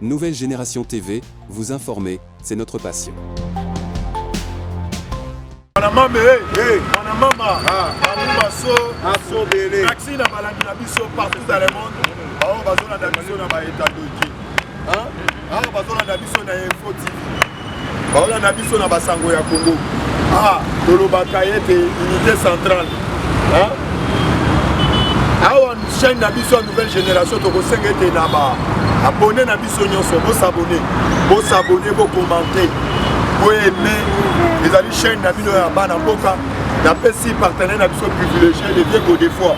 Nouvelle Génération TV, vous informer, c'est notre passion. Chaîne Nabiso Nouvelle Génération, tu as abonné Nabiso Nyonso, vous s'abonner, vous commenter, vous aimer. Les amis chaîne Nabiso Yabana Boka, n'a pas si partenaire Nabiso privilégié, les vieux des fois.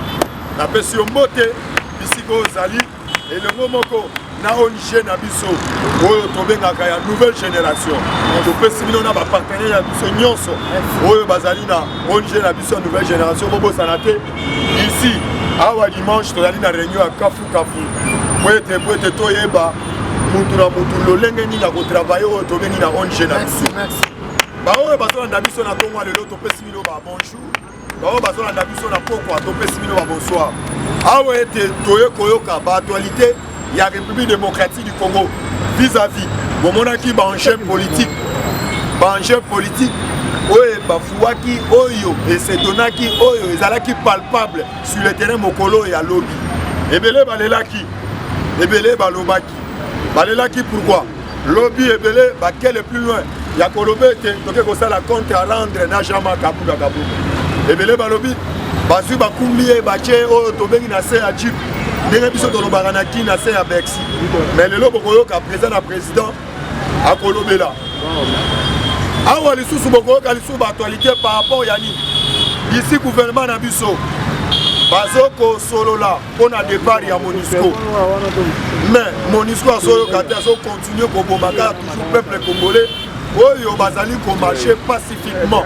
N'a pas si on botte, ici Zali, et le moment que na on chaîne Nabiso, vous tombez dans la Nouvelle Génération. Tu peux si on a un partenaire Nabiso Nyonso, vous bazali na on chaîne Nabiso Nouvelle Génération, vous sanate ici. Awa dimanche, tu as une réunion à Kafu. Pour être toyeba, mutu lolenge ni na travailler au tobe ni na onge na. Merci. Ba o bazo na biso na Congo le loto pesi milo ba bonjour. Ba o bazo na biso na poko to pesi milo ba bonsoir. Awa ete toye koyoka ba actualité ya République démocratique du Congo vis-à-vis bon monaki ba enjeu politique. Ba enjeu politique oye bafuwaki oyo et c'est donaki oyo ezalaki palpable sur le terrain mokolo ya lobby. Ebele balelaki, ebele balobaki. Balelaki pourquoi? Lobby ebele bakel plus loin. Ya kolobete toke ko sala compte à rendre na jama kabuga kabuga. Ebele balobi bazu bakumbiye bache oyo tobengi na se ya jeep. Ndenge biso tolobaka na ki na se ya Bexi. Mais lelo bokoyoka président akolobela. Awa lisusu bokoyoka lisusu actualité par rapport yani ici gouvernement na biso bazoko solola pour na départ ya Monusco mais Monusco asoyoka te aso continuer kobomaka toujours peuple congolais oyo bazali ko marcher pacifiquement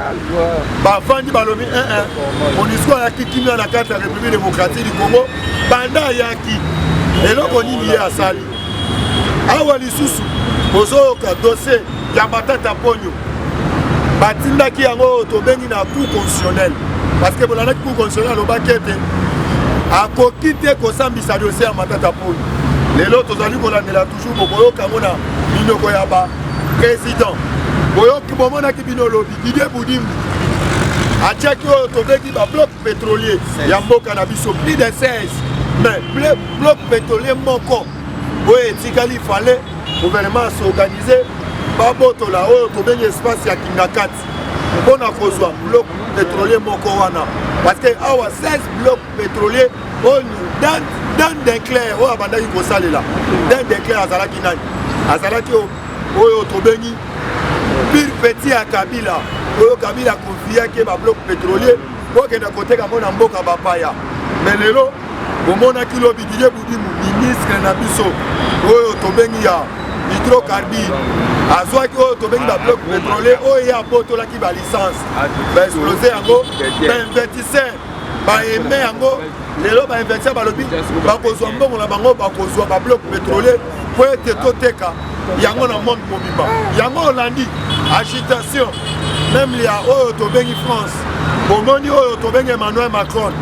bavandi balobi Monusco ayaki kimia na kati ya République démocratique du Congo banda yaki eloko nini ye asali awa lisusu bozoyoka dossier ya Matata Ponyo batindaki yango tobengi na cour constitutionnel parce que bolanda cour constitutionnel lobakete akoki te kosambisa dossier ya Matata Ponyo lelo tozali kolandela toujours bokoyoka ngo na minoko ya ba président boyoki bomonaki bino lobi Didier Boudimbu atiaki oyo tobengi ba bloc pétrolier ya mboka na biso plus de 16 mais bloc pétrolier moko oyo etikali fallait gouvernement s'organiser babotola oyo tobengi espace ya Kingakati mpona kozwa bloc pétrolier moko wana parce que awa 16 blocs pétroliers oyo Dan Declerc oyo abandaki kosalela Dan Declerc azalaki nani azalaki oyo tobengi pire petit ya Kabila oyo Kabila konfiaki babloc pétrolier okenda koteka mpo na mboka bapaya mais lelo bomonaki lobi Didier Boudimbu ministre na biso oyo tobengi ya hydrocarbure azwaki oyo tobengi ba bloc pétrolier oyo ya botolaki ba licence ba explosé yango ba investisseur ba aimé yango lelo ba investisseur balobi bakozwa mbongo na bango bakozwa ba bloc pétrolier po ete toteka yango na monde mobimba yango olandi agitation même lia oyo tobengi France bomoni oyo tobengi Emmanuel Macron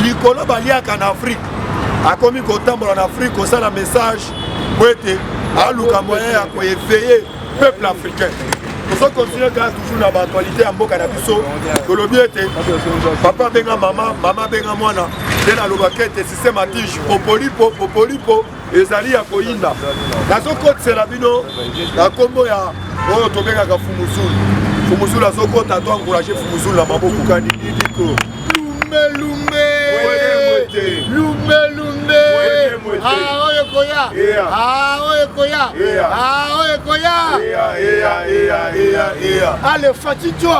likolo baliaka na Afrique akomi kotambola na Afrique kosala message po ete aluka moyen ya koéveiller peuple africain. Pour ça continuer toujours dans l'actualité en mboka na biso kolobi ete papa benga mama benga mwana te na lobakete systématique popolipo ezali ya koyinda nazokotisela bino na kombo ya oyo tobengaka Fumusulu azokota to encourager Fumusulu na maboko kani idiko lumbe allez fatine-toi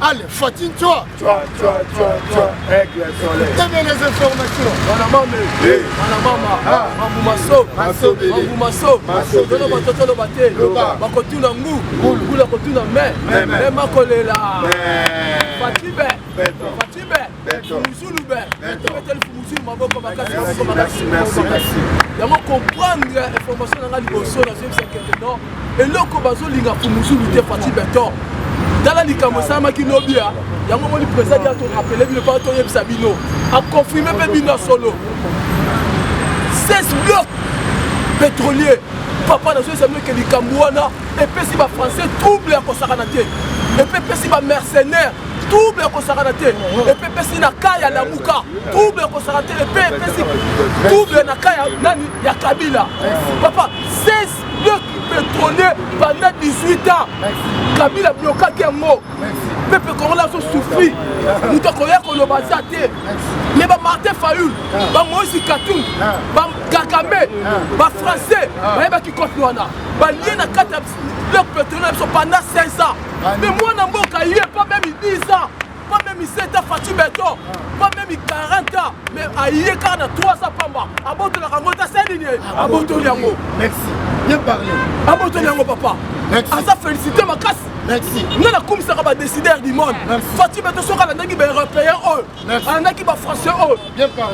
allez fatine-toi donnez les informations yango comprendre information na ngali boso na non et loko bazo linga Fumusulu te Fati Beton dans la likambo sama kinobia yango moni président ya to rappeler bino pas to yebisa bino a confirmer pe bino solo 16 blocs pétrolier papa nazo esameli ke likambo wana epesi bafrançais trouble ya kosakana te epe epesi bamercenaire trouble ya kosakana te epe epesi na ka ya lamuka trouble ya kosakana te epe epesi trouble na ka ya nani ya kabila papa 16 blocs pétroliers pendant 18 ans kabila blokaki yango peuple congolais azo souffrir moto akoya koloba za te me bamartin fayul bamoïse katum bakagame bafrançais bayebaki kote wana balie na kati ya bloc pétrolier na biso pendant 16 ans mais mwana mboka ye pas même 10 ans pas même 7 ans Fati Beton pas même 40 ans mais aye kaka na 300 pamba abotolaka yango ta selini abotoli yango merci bien parlé abotoli yango papa aza félicité makasi merci nga nakumisaka badécideur du monde Fati Beton soki alandaki baeuropéen oyo alandaki bafrançais oyo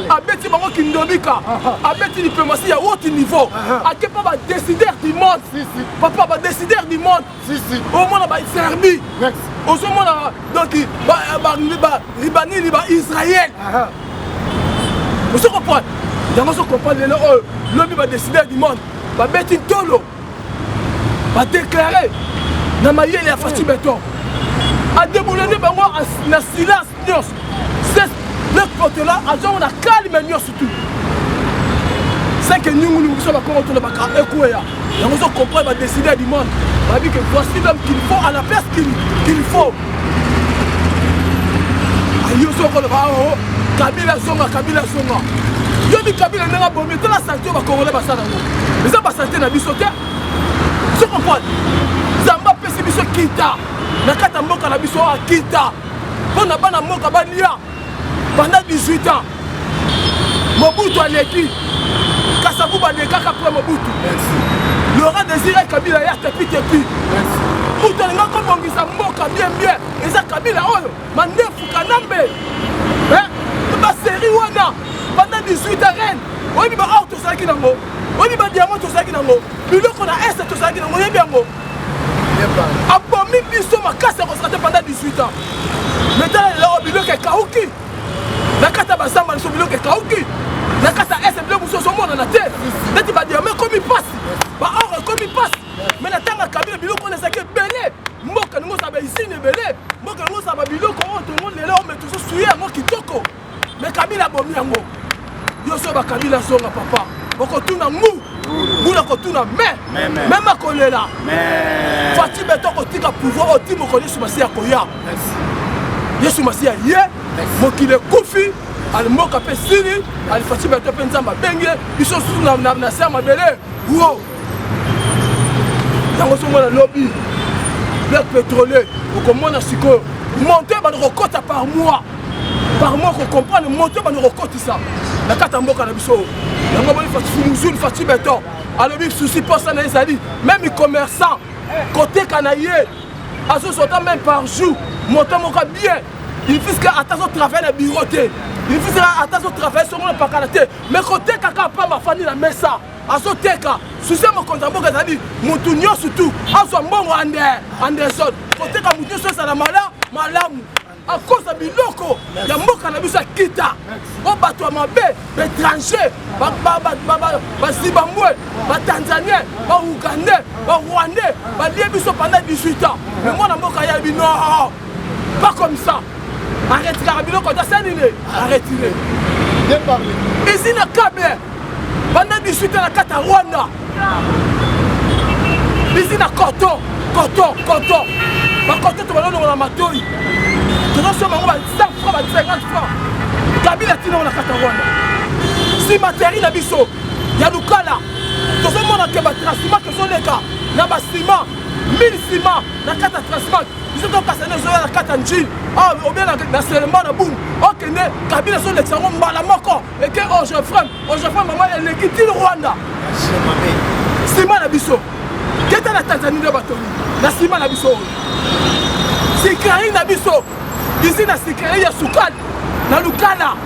abeti bango kindobika abeti diplomatie ya haut niveau ake mpa badécideur du monde papa badécideur du monde omona baserbie ozomona donc ribanini baisraël ozo comprendre yango ozo comprendre lelo oyo lobi badécideur du monde babeti ntolo badéclaré na mayele ya Fati Beton adeboulani bango na silence nyonso le côté là azongo na calme nyonso tout c'est que nyungulu biso bakongo tolo baka ekweya yango ozo comprendre badécideur du monde babi que voici l'homme qu'il faut à la place qu'il faut ayoso koloba o kabila zonga yobi kabila ndanga bomi tala santé bakongolais basala ngo eza basanté na biso te so comprendre zamba pesi biso kita na kata mboka na biso akita mpona bana mboka balia pendant 18 ans Mobutu aleki Kasavu balekaka après Mobutu Laurent Désiré Kabila ya tepi utolinga kobongisa mboka bien eza Kabila oyo mandefu kanambe basérie wana pendant 18 ans reine oyebi baor tozalaki nango oyebi badiamant tozalaki nango biloko na este tozalaki nango oyebi yango abomi biso makasi ya kosala te pendant 18 ans maintenant lelo biloko ekauki na kata basamba liso biloko ekauki na kata ese biloko mosusu omonana te neti badiamant ekomi mpasi baor ekomi mpasi me na ntango Kabila biloko oyo ezalaki ebele mboka ningo ozala baisine ebele mboka ningo ozala babiloko oyo tongo lelo ome tozosuye yango kitoko me Kabila abomi yango yo so bakabila zonga papa okotuna mbula kotuna même akolela Fati Beton kotika pouvoir oti mokolo Yesu Masiya koya Yesu Masiya ye mokili ekufi alimboka mpe sili ali Fati Beton mpe nzambe abengi biso susu na se ya mabele wo yango ozomona lobi bloc pétrolier okomona sikoyo monte banokokota par mois kocomprendre monte banokokotisa na kata mboka na biso yango boni Fati Fati Beton alobi souci posa na ezali même commerçant koteka na ye azosota même par jour monte moko bien il fiske ata azotravaille na bureau te il fiske ata azotravaille songo na pakala te mais koteka kaka pamba afandi na mesa azoteka souci ya mokonzi ya mboka ezali motu nyonso tu azwa mbongo anderson koteka motu nyonso ezala malamu akoza biloko ya mboka na biso ya kita o bato ya mabe baétranger bazimbabwe batanzanien baougandais barwandais balie biso pendant 18 ans mais mwana mboka yebi non pas comme ça aretiraka biloko tasanini aretire ici na kable pendant 18 ans na kata Rwanda ici na coton bacoton tobalonongo na matoi tozosoma yango ba 100 francs ba 50 francs Kabila tinango na kata Rwanda si materi na biso ya lukala tozomona ke batransiment tozoleka na basima 1000 ciment na kata transmat biso tokasana ezoya na kata njili obie na selema na boum okende Kabila ezolekisa yango mbala moko eke ogefrem mama eleki ti Rwanda sima na biso keta na Tanzanie nde batoni na sima na biso oyo sikari na biso ici na sikari ya sukali na lukala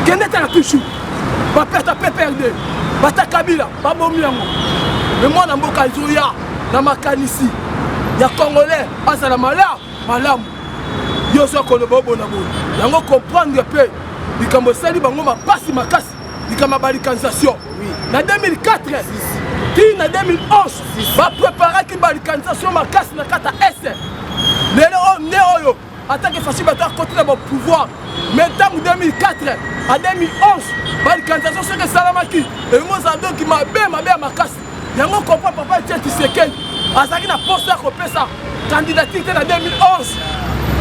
kende tala toujours bapeta PPRD bata Kabila babomi yango me mwana mboka ezoya na makanisi ya congolais azala malamu yo so koloba obona yango comprendre mpe likambo esali bango mapasi makasi likama balikanisation na 2004 ti na 2011 bapreparaki balikanisation makasi na kata ese lelo ne oyo atake Faci Beto akoti na pouvoir mais ntango 2004 à 2011 balikanisation soki esalamaki emoza donki mabe ya makasi yango comprend papa Etienne Tshisekedi azalaki na poste ya kopesa candidature te na 2011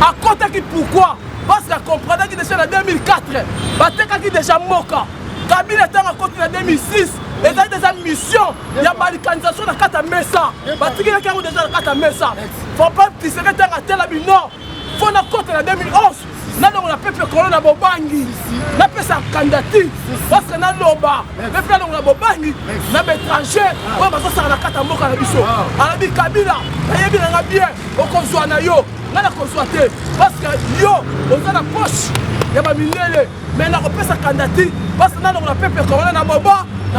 akotaki pourquoi parce que akomprendaki déjà na 2004 batekaki déjà moka Kabila ntango akoti na 2006 ezali déjà mission ya balikanisation na kata mesa batikilaki yango déjà na kata mesa faut pas Tshisekedi ntango atela bino fo na kota na 2011 nalongo na peuple kolo na bobangi napesa candidature parce que naloba peuple nalongo na bobangi na bétranger oyo bazosala na kata mboka na biso alobi Kabila nayebi nanga bien okozwa na yo nga nakozwa te parce que yo oza na poche ya baminele mais nakopesa candidature parce que nalongo na peuple congolais na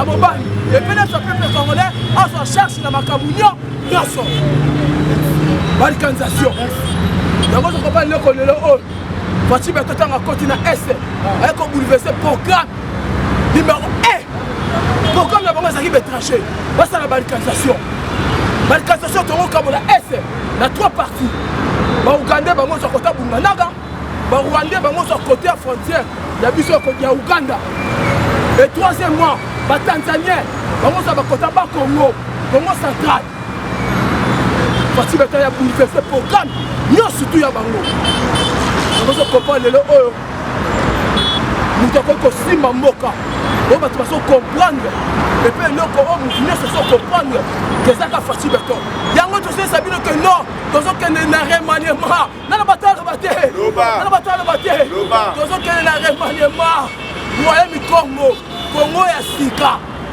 bobangi epe nyonso peuple congolais azwa charge na makambo nyonso balikanisation yango zokopa leko lelo oyo Faci Beto ntango akoti na ese aye kobouleverse programme numéro 1 programme na bango ezalaki bétranger basala balikanisation tongo kabola ese na 3 parties baougandais bango ozwa kota bunganaga barwandais bango ozwa kote ya frontière ya biso ya uganda et 3e mois batanzanien bango ozwa bakota bakongo congo central Faci Beto ya bouleverse programme nyonso tu ya bango ozo comprendre lelo oyo mutu akoki kosimba mboka oyo bato bazo comprendre epe eloko oyo mutu nyonso azo comprendre kezaka Faci Beto yango tozoyesa bino ke non tozokende na remaniement nana bato aloba te tozokende na remaniement royaume kongo ya sika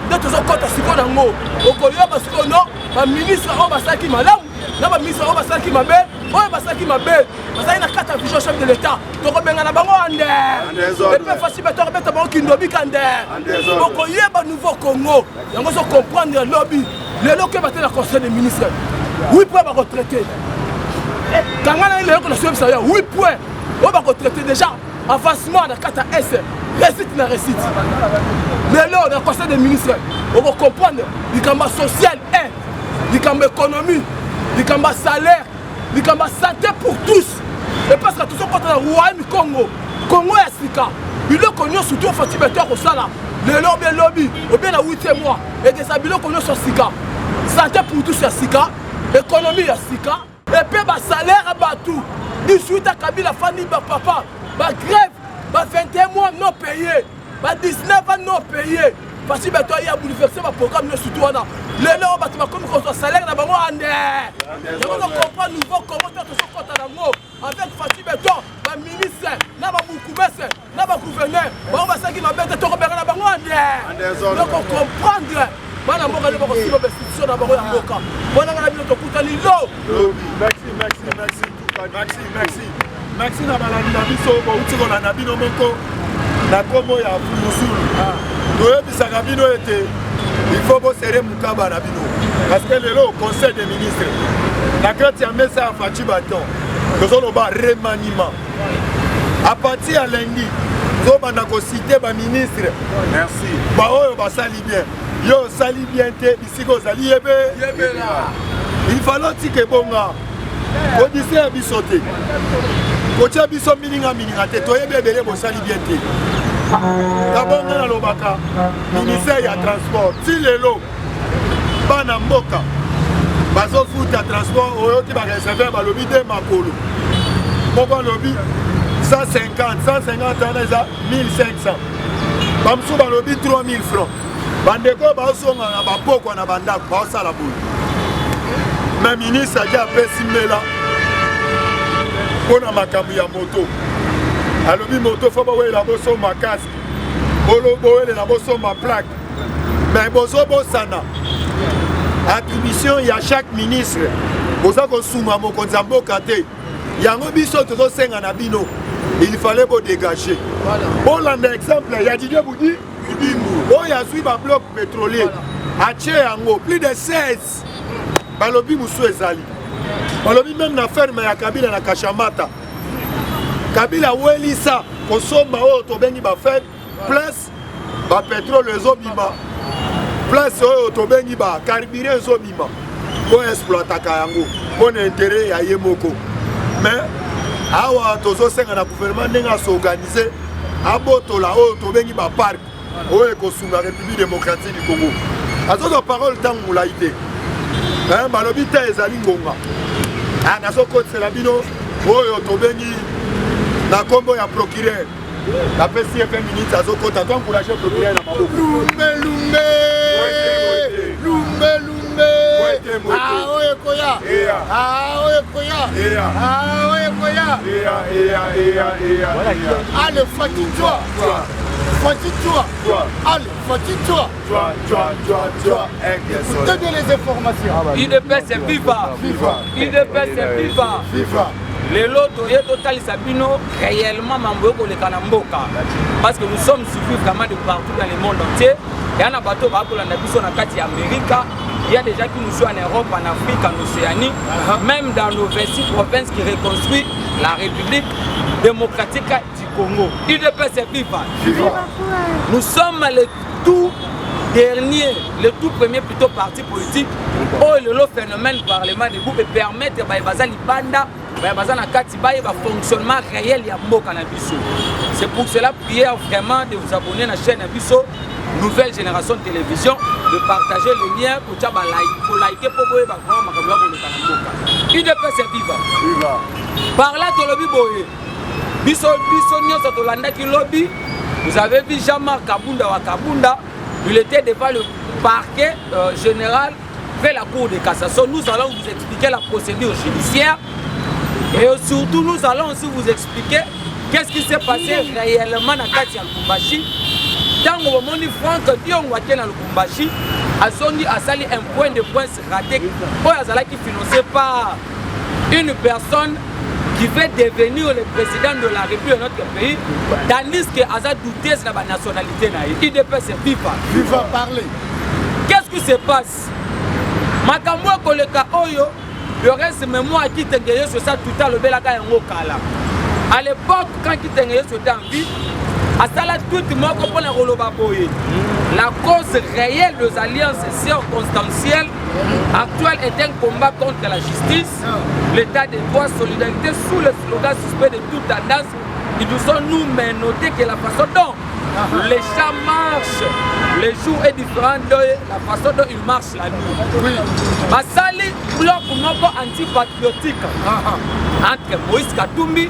nde tozokɔta sikoyo nango okoyoba sikoyo no baministre oyo basalaki malamu na baministre oyo basalaki mabe oyo basalaki mabe bazali na kata vision chef de l'état tokobengana bango ande epe Faci Beto akobeta bango kindobika nde okoyeba nouveau congo yango ozo comprendre lobi lelo ke bate na conseil des ministres 8 points baretraité kanga na lelo konasoyebisa ya 8 points oyo baretraité déjà avancement na kata s récite na récite lelo na conseil des ministres okocomprendre likambo social likambo économie likambo salaire likambo santé pour tous et parce que tozokota na royaume congo ya sika biloko nyonso tu Faci Beto akosala lelo obie lobi obie na 8e mois ekesa biloko nyonso ya sika santé pour tous ya sika économie ya sika epe basalaire ya bato 18 ya Kabila fandi bapapa bagrève ba 21 mois non payé ba 19 ans non payé Faci Beto ya bouleverser baprogramme nyonso tu wana lelo bato bakomi kozwa salaire na bango ande yango tocomprendre nouveau congo to tozokota nango avec Faci Beto baministre na bamukumese na bagouverneur bango basalaki mabe te tokobenga na bango ande donc ocomprendre bana mboka nde bakosimba bainstitution na bango ya mboka bonanga na bino tokutani lo merci na balandi na biso bouti kolanda bino moko na kombo ya musulu toyebisaka bino ete il faut bosere mukaba na bino parce que lelo au conseil des ministres na kati ya mesa ya Faci Beto tozoloba remaniement à partir ya lundi tozobanda kosite baministre merci baoyo basali bien yo osali bien te bisika ozali yebela il fallait tike bonga kodise ya biso te kotia biso mininga te toyebi ebele bosali bien te kabonga nalobaka ministère ya transport ti lelo bana mboka bazofuta transport oyoki bareserver balobi de makolo moko alobi 150 wana eza 1500 bamosusu balobi 3000 francs bandeko baosonga na bapokwa na bandako baosala boye me ministre aki apesi mbela mpona makambo ya moto alobi moto fo bowelela bosomba casque bowelela bosomba plaque me bozobosana attribution ya chaque ministre boza kosunga mokonzi ya mboka te yango biso tozosenga na bino il fallait bodégager bolanda exemple ya Didier Budi oyo azwi babloc pétrolier atie yango plus de 16 balobi mosu ezali balobi même na ferme ya Kabila na Kashamata Kabila welisa kosomba oyo tobengi bafer place ba pétrole ezobima place oyo tobengi ba carburant ezobima po exploitaka yango po na intérêt ya ye moko mais awa tozosenga na gouvernement ndenge asorganize abotola oyo tobengi ba parc oyo ekosunga République démocratique du Congo azoza parole ntango molai te balobi te ezali ngonga nazokotisela bino oyo tobengi na kombo ya procureur napesi ye 20 minutes azokota to encourage procureur na maboko allez fatigue-toi fatigue-toi allez fatigue-toi donnez les informations UDPS viva UDPS viva les lots et total sabino réellement mambo koleka na mboka parce que nous sommes suivis vraiment de partout dans le monde entier et on a bateau ba kolanda biso na kati ya Amerika. Il y a des gens qui nous sont en Europe, en Afrique, en Océanie, même dans nos 26 provinces qui reconstruisent la République démocratique du Congo. UDPS viva. Nous sommes les tout derniers, les tout premiers plutôt partis politiques où le phénomène parlement de groupe permettre fonctionnement réel de Mboka-Nabiso. C'est pour cela prière vraiment de vous abonner à la chaîne Nabiso, Nouvelle Génération de Télévision, de partager le lien pour liker pour UDPS viva. Par là, Tolobi Boye, Biso Nyoso Tolanda qui lobby, vous avez vu Jean-Marc Kabunda, il était devant le parquet général fait la cour de cassation. Nous allons vous expliquer la procédure judiciaire et surtout nous allons aussi vous expliquer qu'est-ce qui s'est passé réellement dans Katia Lubumbashi. Dans le moment où Franck Dion était dans Lubumbashi, a sali un point de presse raté qui est financé par une personne qui veut devenir le président de la République de notre pays, tandis que Azad douté de la nationalité. UDPS viva. Viva parler. Qu'est-ce qui se passe? Makamwa koleka oyo, le reste même moi qui t'engagé sur ça tout à l'heure belaka yango kala. À l'époque quand qui t'engagé sur ta vie, à ça là tout moko pona koloba boye. La cause réelle des alliances circonstancielles actuelles est un combat contre la justice, l'état de droit, solidarité sous le slogan suspect de toute tendance. Ils nous sont nous mais noté que la façon dont les chats marchent, les jours est différent de la façon dont ils marchent la nuit. Oui. Basali bloc moko antipatriotique entre Moïse Katumbi,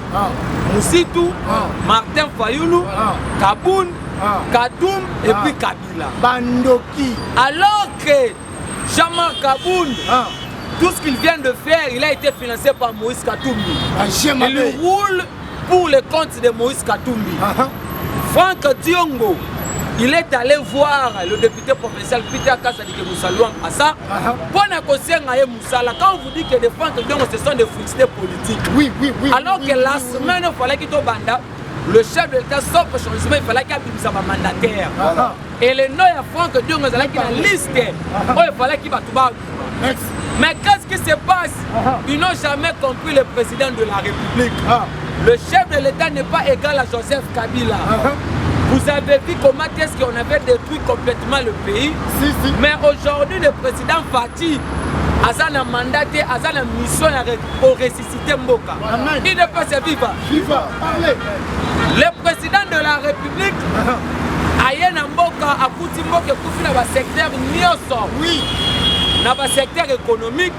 Moussitou, Martin Fayoulou, Kaboun, Katoum et puis Kabila. Bandoki. Alors que Jean-Marc Kaboun, tout ce qu'il vient de faire, il a été financé par Moïse Katumbi. Il roule pour le compte de Moïse Katumbi. Franck Diongo, il est allé voir le député provincial Peter Kassadi que nous saluons à ça. Quand on vous dit que les Franck Diongo ce sont des frustrés politiques. Oui. Alors que la semaine, il fallait qu'il banda. Le chef de l'État, sauf changement, il fallait qu'il y ait un mandataire. Et le nom de Franck Diongo, il fallait qu'il y ait une liste. Il fallait qu'il y ait un. Mais qu'est-ce qui se passe? Ils n'ont jamais compris le président de la République. Le chef de l'État n'est pas égal à Joseph Kabila. Vous avez vu comment est-ce qu'on avait détruit complètement le pays. Mais aujourd'hui, le président Fatih a un mandat, a une mission pour ressusciter Mboka. Il ne peut se vivre. Le président de la République a un Mboka, a Kouti Mboka, dans le secteur Nyoso. Oui. Dans le secteur économique,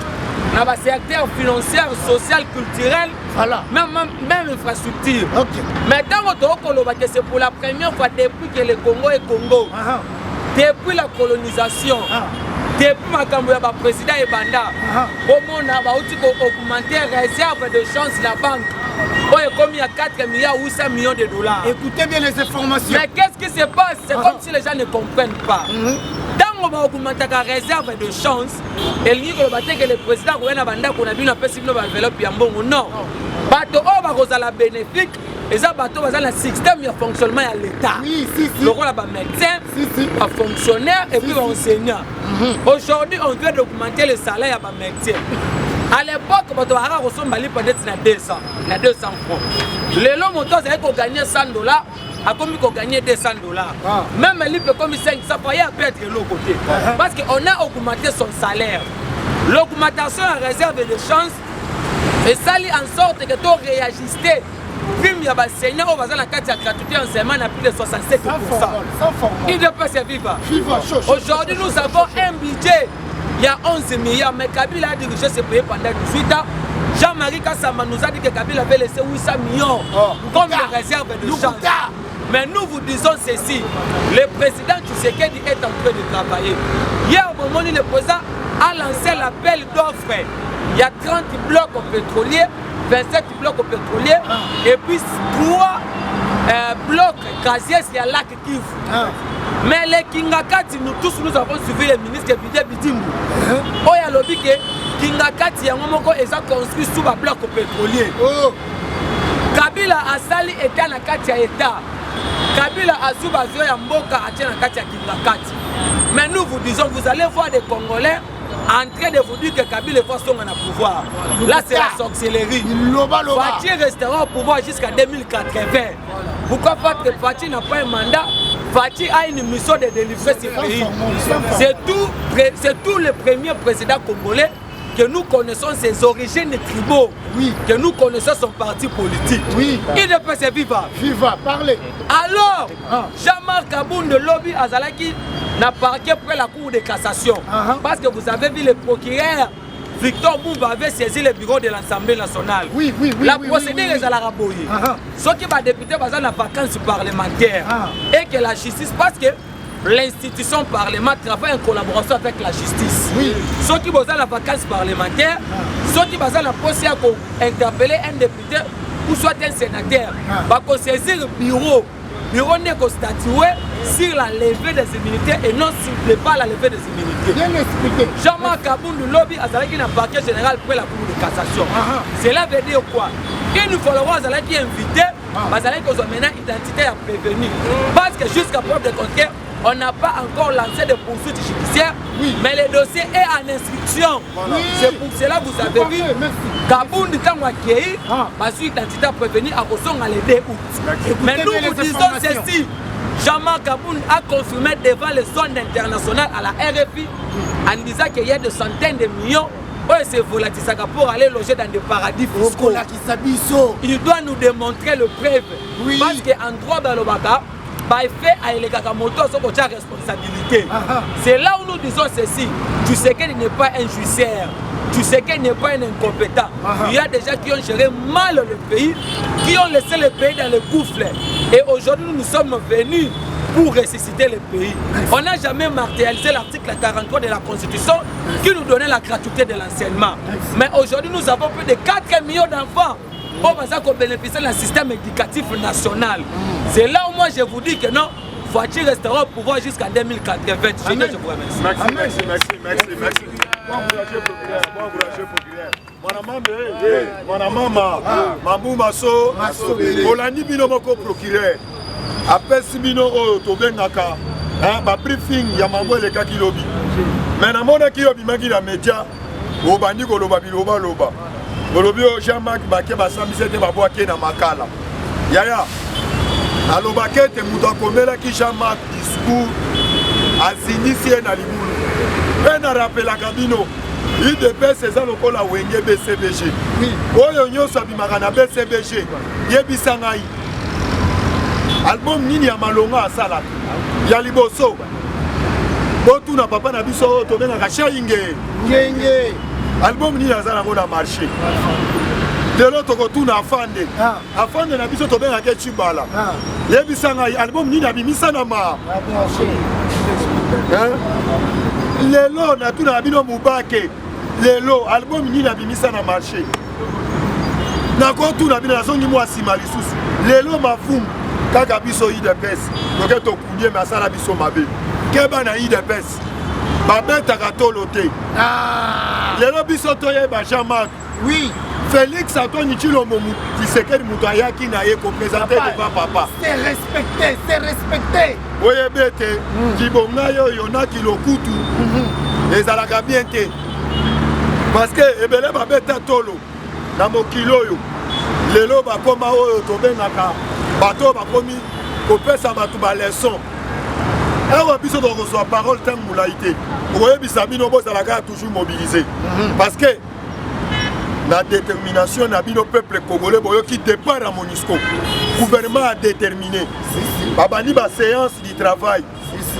dans le secteur financier, social, culturel, voilà. Même infrastructure. Mais dans c'est pour la première fois depuis que le Congo est Congo, depuis la colonisation, depuis ma président Ebanda, au monde a augmenté la réserve de chance de la banque. Comme il y a 4 milliards ou 5 millions de dollars. Écoutez bien les informations. Mais qu'est-ce qui se passe? C'est comme si les gens ne comprennent pas. Dans on va augmenter la réserve de chance, et il dit que le président a vu un enveloppe non. Bateau va bénéfique, et ça bateau va le système de fonctionnement à l'État. Le rôle de médecin, un fonctionnaire et puis enseignant. Aujourd'hui, on vient d'augmenter le salaire à médecin. À l'époque, on a peut-être 200 francs. Les longs montants, ils ont gagné $100. a commis qu'on gagnait $200. Même lui peut comme 500, il y a peut-être de l'autre côté. Parce qu'on a augmenté son salaire. L'augmentation en réserve de chances et ça lit en sorte que tu réajustes. Prime, il y a des seniors qui ont la carte de gratuité en semaine à plus de 67%. Il ne peut pas se vivre. Aujourd'hui, nous avons un budget. Il y a 11 milliards, mais Kabila a dirigé ce pays pendant 18 ans. Jean-Marie Kassama nous a dit que Kabila avait laissé 800 millions comme des réserves de change. Mais nous vous disons ceci, le président Tshisekedi est en train de travailler. Hier, au moment où le président a lancé l'appel d'offres, il y a 30 blocs pétroliers, 27 blocs pétroliers, et puis 3 blocs gaziers sur le lac Kivu. Mais les Kingakati, nous tous nous avons suivi le ministre Bidé Bidimbu. Il y a lobby que Kingakati est construit sous un bloc pétrolier. Kabila Asali était dans la Katia État. Kabila Azuba Zoya Mboka a été dans la Katia Kingakati. Mais nous vous disons, vous allez voir des Congolais en train de vous dire que Kabila est son pouvoir. Là, c'est la sorcellerie. Fatih restera au pouvoir jusqu'à 2080. Pourquoi Fatih n'a pas un mandat? Fatih a une mission de délivrer ce pays. C'est tout le premier président congolais que nous connaissons ses origines tribaux, que nous connaissons son parti politique. Il ne peut se vivre. Parlez. Alors, Jean-Marc Aboun de Lobby Azalaki n'a parqué près la cour de cassation. Parce que vous avez vu le procureur Victor Boumba avait saisi le bureau de l'Assemblée nationale. La procédure est à la raboyer. Ce qui va député dans la vacance parlementaire et que la justice, parce que l'institution parlementaire travaille en collaboration avec la justice. Ce qui va dans la vacance parlementaire, ce qui va dans la procédure pour interpeller un député ou soit un sénateur, va saisir le bureau. Le bureau n'est qu'au statué sur la levée des immunités et non sur pas la levée des immunités. Bien expliqué. Jean-Marc Aboun du lobby a un parquet général pour la cour de cassation. Cela veut dire quoi? Il nous faudra inviter, parce qu'on a maintenant identité à prévenir. Parce que jusqu'à preuve de contraire, on n'a pas encore lancé de poursuites judiciaires, mais le dossier est en instruction. C'est pour cela que vous avez vu Kaboun du temps accueilli, parce que l'identité à prévenir à Rosson à le 2 août. Mais nous vous disons ceci. Jean-Marc Kaboun a confirmé devant les zones internationales à la RFI en disant qu'il y a des centaines de millions c'est volatile pour aller loger dans des paradis fiscaux. Il doit nous démontrer le preuve. Parce qu'en droit dans le Baka, fait à l'Egakamoto sur votre responsabilité. C'est là où nous disons ceci. Tu sais qu'il n'est pas un judiciaire. Tu sais qu'il n'est pas un incompétent. Il y a des gens qui ont géré mal le pays, qui ont laissé le pays dans le gouffre. Et aujourd'hui, nous sommes venus pour ressusciter le pays. On n'a jamais martérisé l'article 43 de la Constitution qui nous donnait la gratuité de l'enseignement. Mais aujourd'hui, nous avons plus de 4 millions d'enfants qui bénéficient d'un système éducatif national. C'est là où moi je vous dis que non, Fatih restera au pouvoir jusqu'à 2080. Je vous remercie. Merci. Mon maman, Mabou Masso, Olani Binomoko procureur. Après Sibino Tobengaka, ma briefing, il y a Mambo et les Kakilobi. Mais dans mon Kilobi, il y a média, au Bandi Goloba Biloba Loba. Golobi, Jean-Marc Baké, Bassami, c'était Babouaké dans Makala. Yaya, à l'Obaké, tu es Moudakomela qui Jean-Marc discours à Zinissien à Liboulou. Et on rappelle la cabino. Il dépêche ces gens qui ont Wenge BCBG. Oyo Nyosa Bimarana BCBG. Yebisangaï. Album nini ya malonga asala ya liboso botu na papa na biso to benga kasha inge ngenge album nini azala ngona marché de l'autre côté na afande na biso to benga ke chibala yebisanga album nini abimisa na ma lelo na tuna bino mubake lelo album nini abimisa na marché na ko tuna bino zongi mwasi malisusu lelo mafumu kaka biso IDPS loke to kunye masala biso mabe keba na IDPS babetaka tolo te lelo biso toyeba Jean-Marc Félix Antoine Tshilombo Tshisekedi mutu ayaki na ye koprésente devant papa c'est respecté oyebe te kibonga yo yonaki lokutu ezalaka bien te parce que ebele babeta tolo na mokili oyo lelo bakoma oyo tobengaka bato bakomi kopesa bato baleson awa biso tokozwa parole ntango molai te okoyebisa bino bozalaka toujours mobilisé parce que la détermination na bino peuple congolais boyoki départ à MONUSCO gouvernement a déterminé babandi ba séance du travail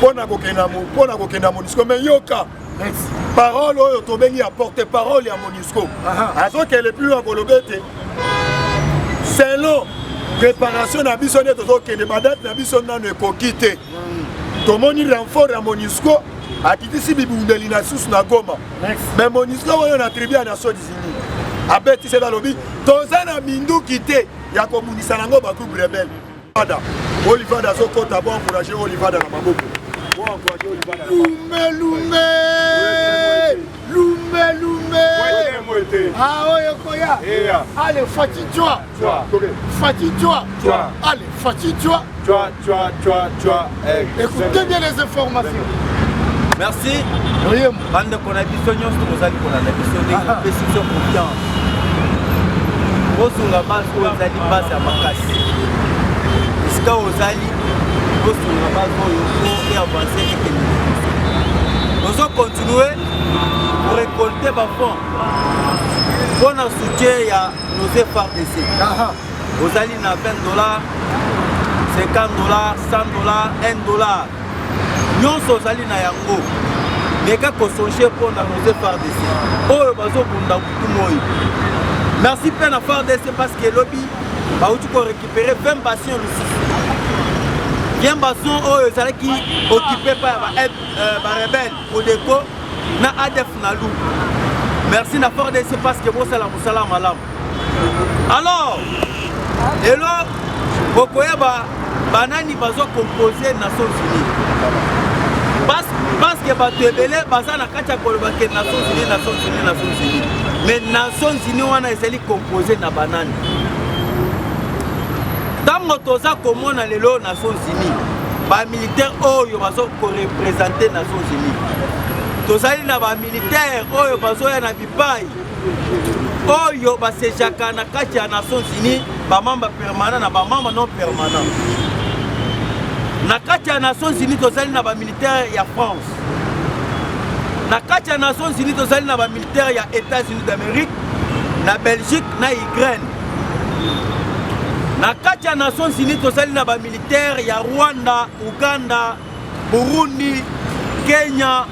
pona kokenda MONUSCO mais yoka parole oyo tobengi apporter parole ya MONUSCO azokele plus à kolobete selon préparation na biso nde tozokende badate na biso nano ekoki te tomoni renfort ya MONUSCO akitisi bibundeli na susu na Goma mais MONUSCO oyo na tribu ya Nations Unies abeti c'est dans lobby toza na minduki te ya komunisa nango ba groupe rebelle Olivada sokota bon encourager Olivada na maboko bon encourager Olivada lume ah oyo koya allez fatidwa allez fatidwa écoutez bien les informations. Merci. Bande qu'on a dit Sognos, nous allons qu'on a dit Sognos, confiance. Osunga base ozali base ya makasi. Iska ozali osunga base oyo et avancer et nous allons continuer pour récolter ba fonds. Pour un soutien ya nos FARDC. Ozali na $20, $50, $100, $1. Nyonso ozali na yango. Meka kosonge pour na nos FARDC. Oyo bazobunda kumoyi. Merci plein à FARDC parce que lobby va récupérer 20 bastions le 6. 20 bastions qui occupés par les rebelles au déco na ADF Nalou. Merci à FARDC parce que vous salam malam. Alors, et là, banani bazo composer Nations Unies. Parce que bato ebele baza na kati ya koloba ke Nations Unies. Mais Nations Unies wana ezali composé na banani. Tango toza komona lelo Nations Unies, ba militaire oyo bazo ko représenter Nations Unies. Tozali na ba militaire oyo bazo ya na bipai. Oyo basejaka na kati ya Nations Unies, ba membre permanent na ba membre non permanent. Na kati ya Nations Unies tozali na ba militaire ya France. Na kati ya Nations Unies tozali na ba militaire ya États-Unis d'Amérique, na Belgique, na Ukraine. Na kati ya Nations Unies tozali na ba militaire ya Rwanda, Uganda, Burundi, Kenya,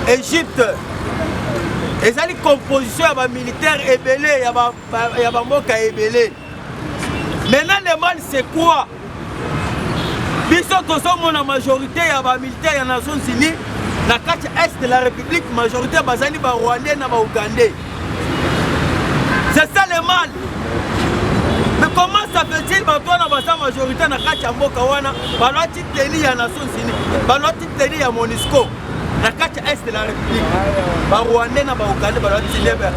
Égypte. Ezali composition ya ba militaire ebele ya ba mboka ebele. Maintenant le mal c'est quoi? Biso tozomo na majorité ya ba militaire ya Nations Unies. Na kati est de la République, majorité bazali ba Rwandais na ba Ougandais. C'est ça le mal. Mais comment ça fait-il ba toi na ba sa majorité na kati ya mboka wana, ba loti teni ya Nations Unies, ba loti teni ya MONUSCO. Na kati est de la République, ba Rwandais na ba Ougandais ba loti teni ya ba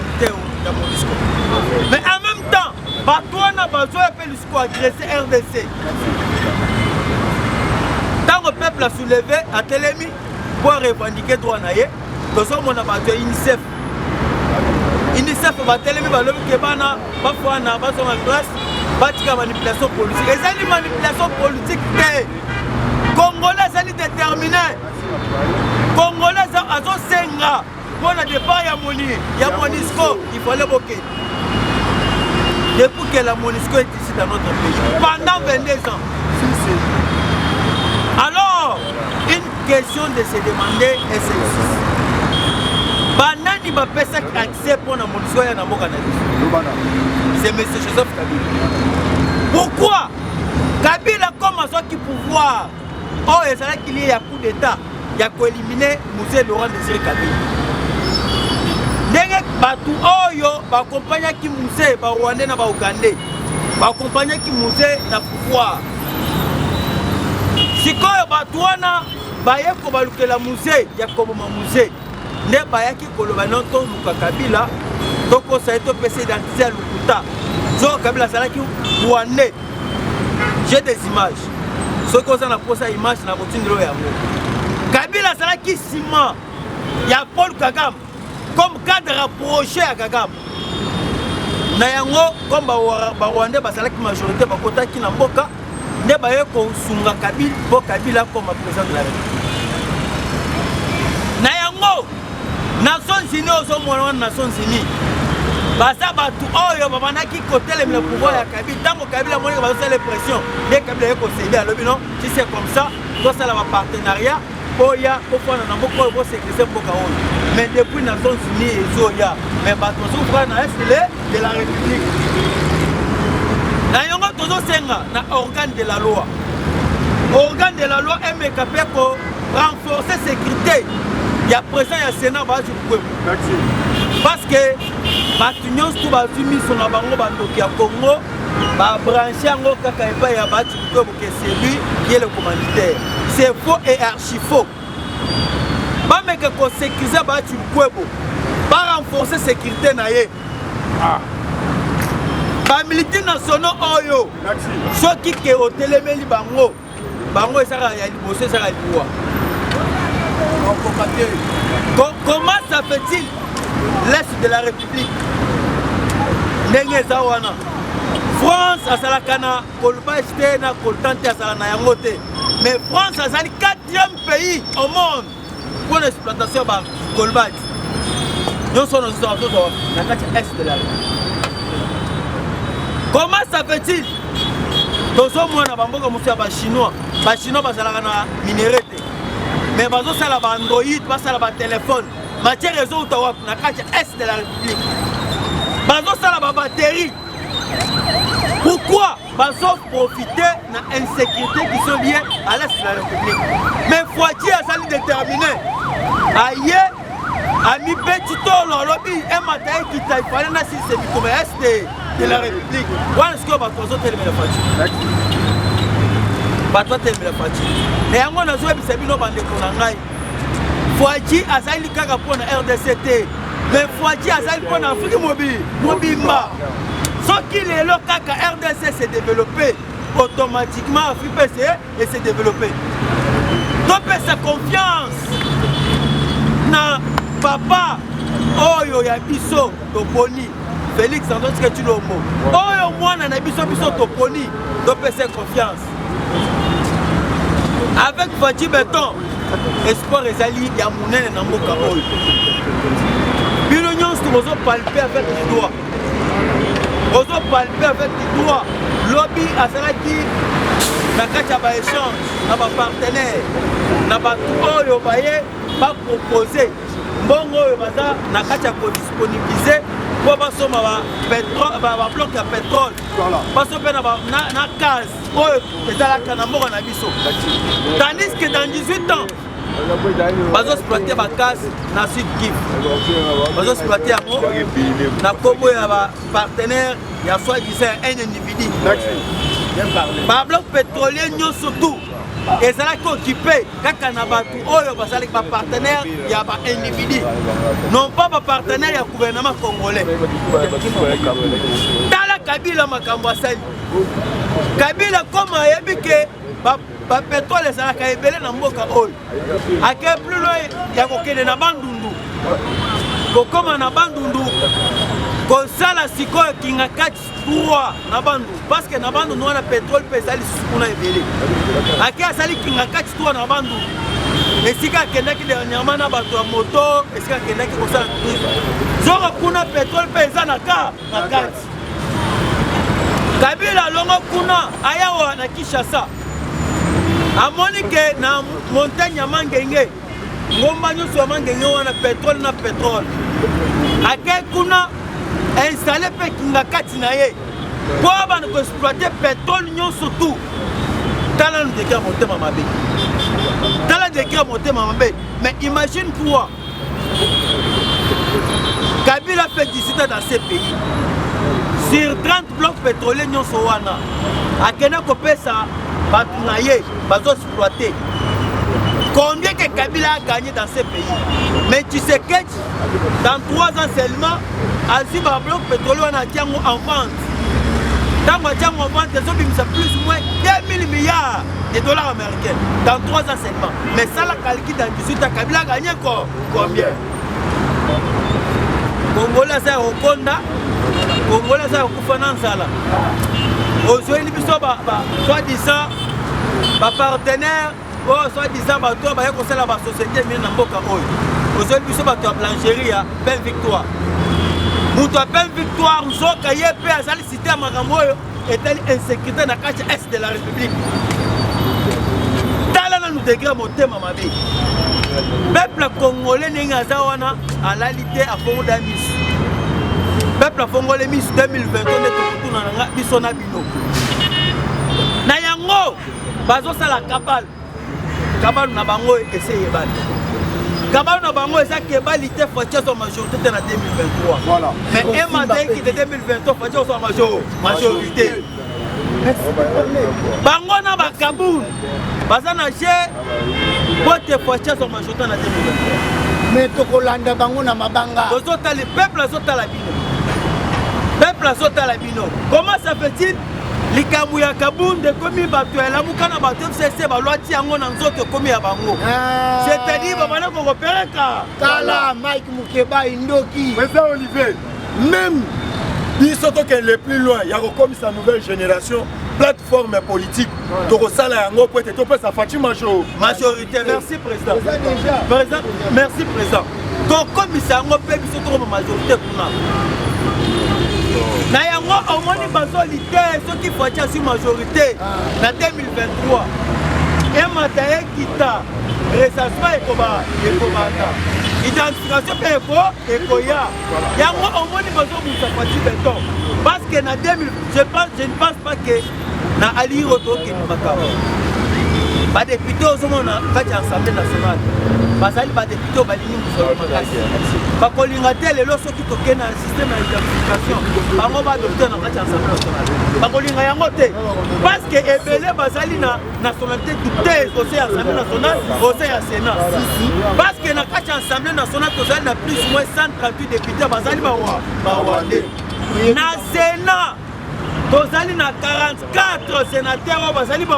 militaire ya MONUSCO. Mais en même temps, ba toi na ba zo pe l'USCO agresser RDC. Tant le peuple a soulevé, a télémi pour revendiquer droit naïe, nous sommes en abattu UNICEF. UNICEF va télémi, va le kebana, va faire un abat sur la place, va tirer manipulation politique. Et c'est une manipulation politique. Congolais, c'est déterminé. Congolais, c'est un senga. Pour le départ, il y a MONUSCO, il faut le bloquer. Depuis que la MONUSCO est ici dans notre pays, pendant 22 ans. Alors, une question de se demander est celle-ci. Banani va faire accès pour la MONUSCO et la c'est M. Joseph Kabila. Pourquoi Kabila commence à pouvoir? Oh, et c'est là qu'il y a un coup d'État. Il y a qu'à éliminer M. Laurent Désiré Kabila. Ndenge batu oyo ba compagnie qui Moussé ba Rwandais na ba Ougandais. Ba compagnie qui Moussé na pouvoir. Sikoyo batu wana bayeko balukela musée ya komoma musée ne bayaki koloba noto luka Kabila toko sa eto pese identité lukuta zo Kabila salaki Rwandais. J'ai des images ce que ça na posa image na botindelo yango Kabila salaki ciment ya Paul Kagame comme cadre rapproché à Kagame na yango comme ba Rwandais basalaki majorité bakotaki na mboka. nde baye kosunga Kabila po Kabila comme président de la République na yango Nations Unies ozomona Nations Unies baza batu oyo babanaki kotelemela pouvoir ya Kabila ntango Kabila amoniki bazosala pression nde Kabila ye kosede alobi non si c'est comme ça tosala bapartenariat oya kofana na mboka oyo bosekrise mboka oyo mais depuis Nations Unies ezoya mais bato bazofana na est de la République na yango tozosenga na organe de la loi emeka mpe ko renforcer sécurité ya président ya Sénat bazi kwebo parce que bato nyonso to bazwi miso na bango bandoki ya Congo babranche yango kaka epai ya bato kwebo que c'est lui qui est le commanditaire. C'est faux et archi faux. Bameka ko sécuriser bato kwebo ba renforcer sécurité na ye ba militaires nationaux oyo soki ke otelemeli bango esaka ya liboso esaka liwa. Comment ça fait-il l'Est de la République? Ndenge zawana France asalaka na kolbach te na koltante asala na yango te, mais France azali 4e pays au monde pour l'exploitation ba kolbach. Nous sommes dans la Est de la République. Comment ça fait-il? Tozo mwana bamboka musia ba chinois basalaka na minerai te. Mais bazo sala ba Android, basala ba téléphone, matière réseau utawa na kati Est de la République. Bazo sala ba batterie. Pourquoi bazo profiter na insécurité qui sont liées à l'Est de la République? Mais Fouati a sali déterminé. Aïe, ami petit tolo lobby et matin qui t'a fallu na si c'est comme Est de la République. Voilà ce que bazo télémé la Fouati. Bato telemela Fouati. Et yango na zoe bisabino bande konangai. Fouati azali kaka pona RDCT. Mais Fouati azali pona Afrique mobimba. Ce qui est là kaka RDC s'est développé automatiquement Afrique PC et s'est développé. Donc sa confiance na papa oyo ya biso toponi Félix Antoine Tshisekedi oyo mwana na biso toponi donc sa confiance. Avec Fouati Béton, espoir ezali ya munene na mboka oyo. Bino nyonso tozo palper avec les doigts. Ozo palper avec les doigts. Lobby azalaki na kati ya ba échange na ba partenaire na ba oyo baye ba proposer mbongo oyo baza na kati ya ko disponibiliser pour basoma ba pétrole ba bloc ya pétrole. Baso pe na gaz oyo ezalaka na mboka na biso. Tandis que dans 18 ans bazo exploiter ba gaz na Sud Kivu. Bazo exploiter yango na kombo ya ba partenaire ya soi-disant un individu. Ba bloc pétrolier nyonso tout ezalaki occupé kaka na bato oyo bazalaki ba partenaire ya ba individu, non pas ba partenaire ya gouvernement congolais. Tala Kabila makambo asali. Kabila comme ayebi ke ba pétrole ezalaka ebele na mboka oyo ake plus loin ya kokende na bandundu kokoma na bandundu kosala sikoyo kinga kati 3 na bandu parce que na bandu wana pétrole pe ezali kuna ebele ake asali kinga kati 3 na bandu esika akendaki dernièrement na bato ya moto esika akendaki kosala zoko kuna pétrole pe eza na kati. Kabila longo kuna ayawa na Kinshasa amoni ke na montagne ya Mangenge ngomba nyonso ya Mangenge wana pétrole na pétrole ake kuna installé pe kinga kati na ye po bana ko exploiter pétrole nyonso tout. Tala le décret motema mabe. Tala le décret motema mabe. Mais imagine toi Kabila fait 17 ans dans ces pays. Sur 30 blocs pétroliers nyonso wana akena kopesa batu na ye bazo exploiter. Combien que Kabila a gagné dans ces pays? Mais tu sais que dans 3 ans seulement Aziba bloc pétrolier wana tiango en vente. Dans ma tiango en vente, c'est plus ou moins 2000 milliards de dollars américains dans 3 ans seulement. Mais ça la calcule dans 18 ans Kabila a gagné combien? Congolais c'est au Conda Congolais ça kufa na nzala. Ozweli biso soi-disant partenaire soi-disant bato ba kosala ba société mine na mboka oyo. Ozweli biso bato ya blancherie Ben Victoire. Mutu ya Ben Victoire nzoka ye pe azali cité ya makambo oyo etali insécurité na kati est de la République. Tala na nous degré motema mabe. Peuple congolais ndenge aza wana alali te afongola miso. Peuple afongole miso 2020 nde tokutuna nanga biso na bino. Na yango bazosala kabale na bango essaye bali. Kabale na bango eza kebali te fatia son majorité na 2023. Voilà. Mais un matin qui de 2023 fatia son majorité. Bango na bakabou baza na je bote fatia son majorité na 2023. Mais tokolanda bango na mabanga. Tozota le peuple azotala bino. Peuple azotala bino. Comment ça fait-il? Likambu ya kabunde komi bato ya lamuka na bato FCC balwati yango na nzoto komi ya bango. C'est-à-dire babana ko repéreka. Tala Mike Mukeba Indoki. Président Olivier, même biso to le plus loin, il y a comme sa nouvelle génération plateforme politique. Toko sala yango pour être topé sa Fatima majorité. Merci président. Président, merci président. Donc comme ça yango pe biso to majorité kuna. Na yango omoni bazolité ceux qui font sur majorité na 2023 et mataye kita recensement ekobanda identification pe ekoya yango omoni bazobusa Fati Beton parce que na 2000 je ne pense pas que na ali roto ke makaba ba député ozomona kati assemblée nationale bazali ba député balini musolo makasi bakolinga te lelo soki toke na système d'identification bango ba docteur na kati assemblée nationale bakolinga yango te parce que ebele bazali na nationalité douteuse au sein assemblée nationale au sein ya sénat parce que na kati assemblée nationale tozali na plus ou moins 138 députés bazali ba rwandais na sénat tozali na 44 sénateurs bazali ba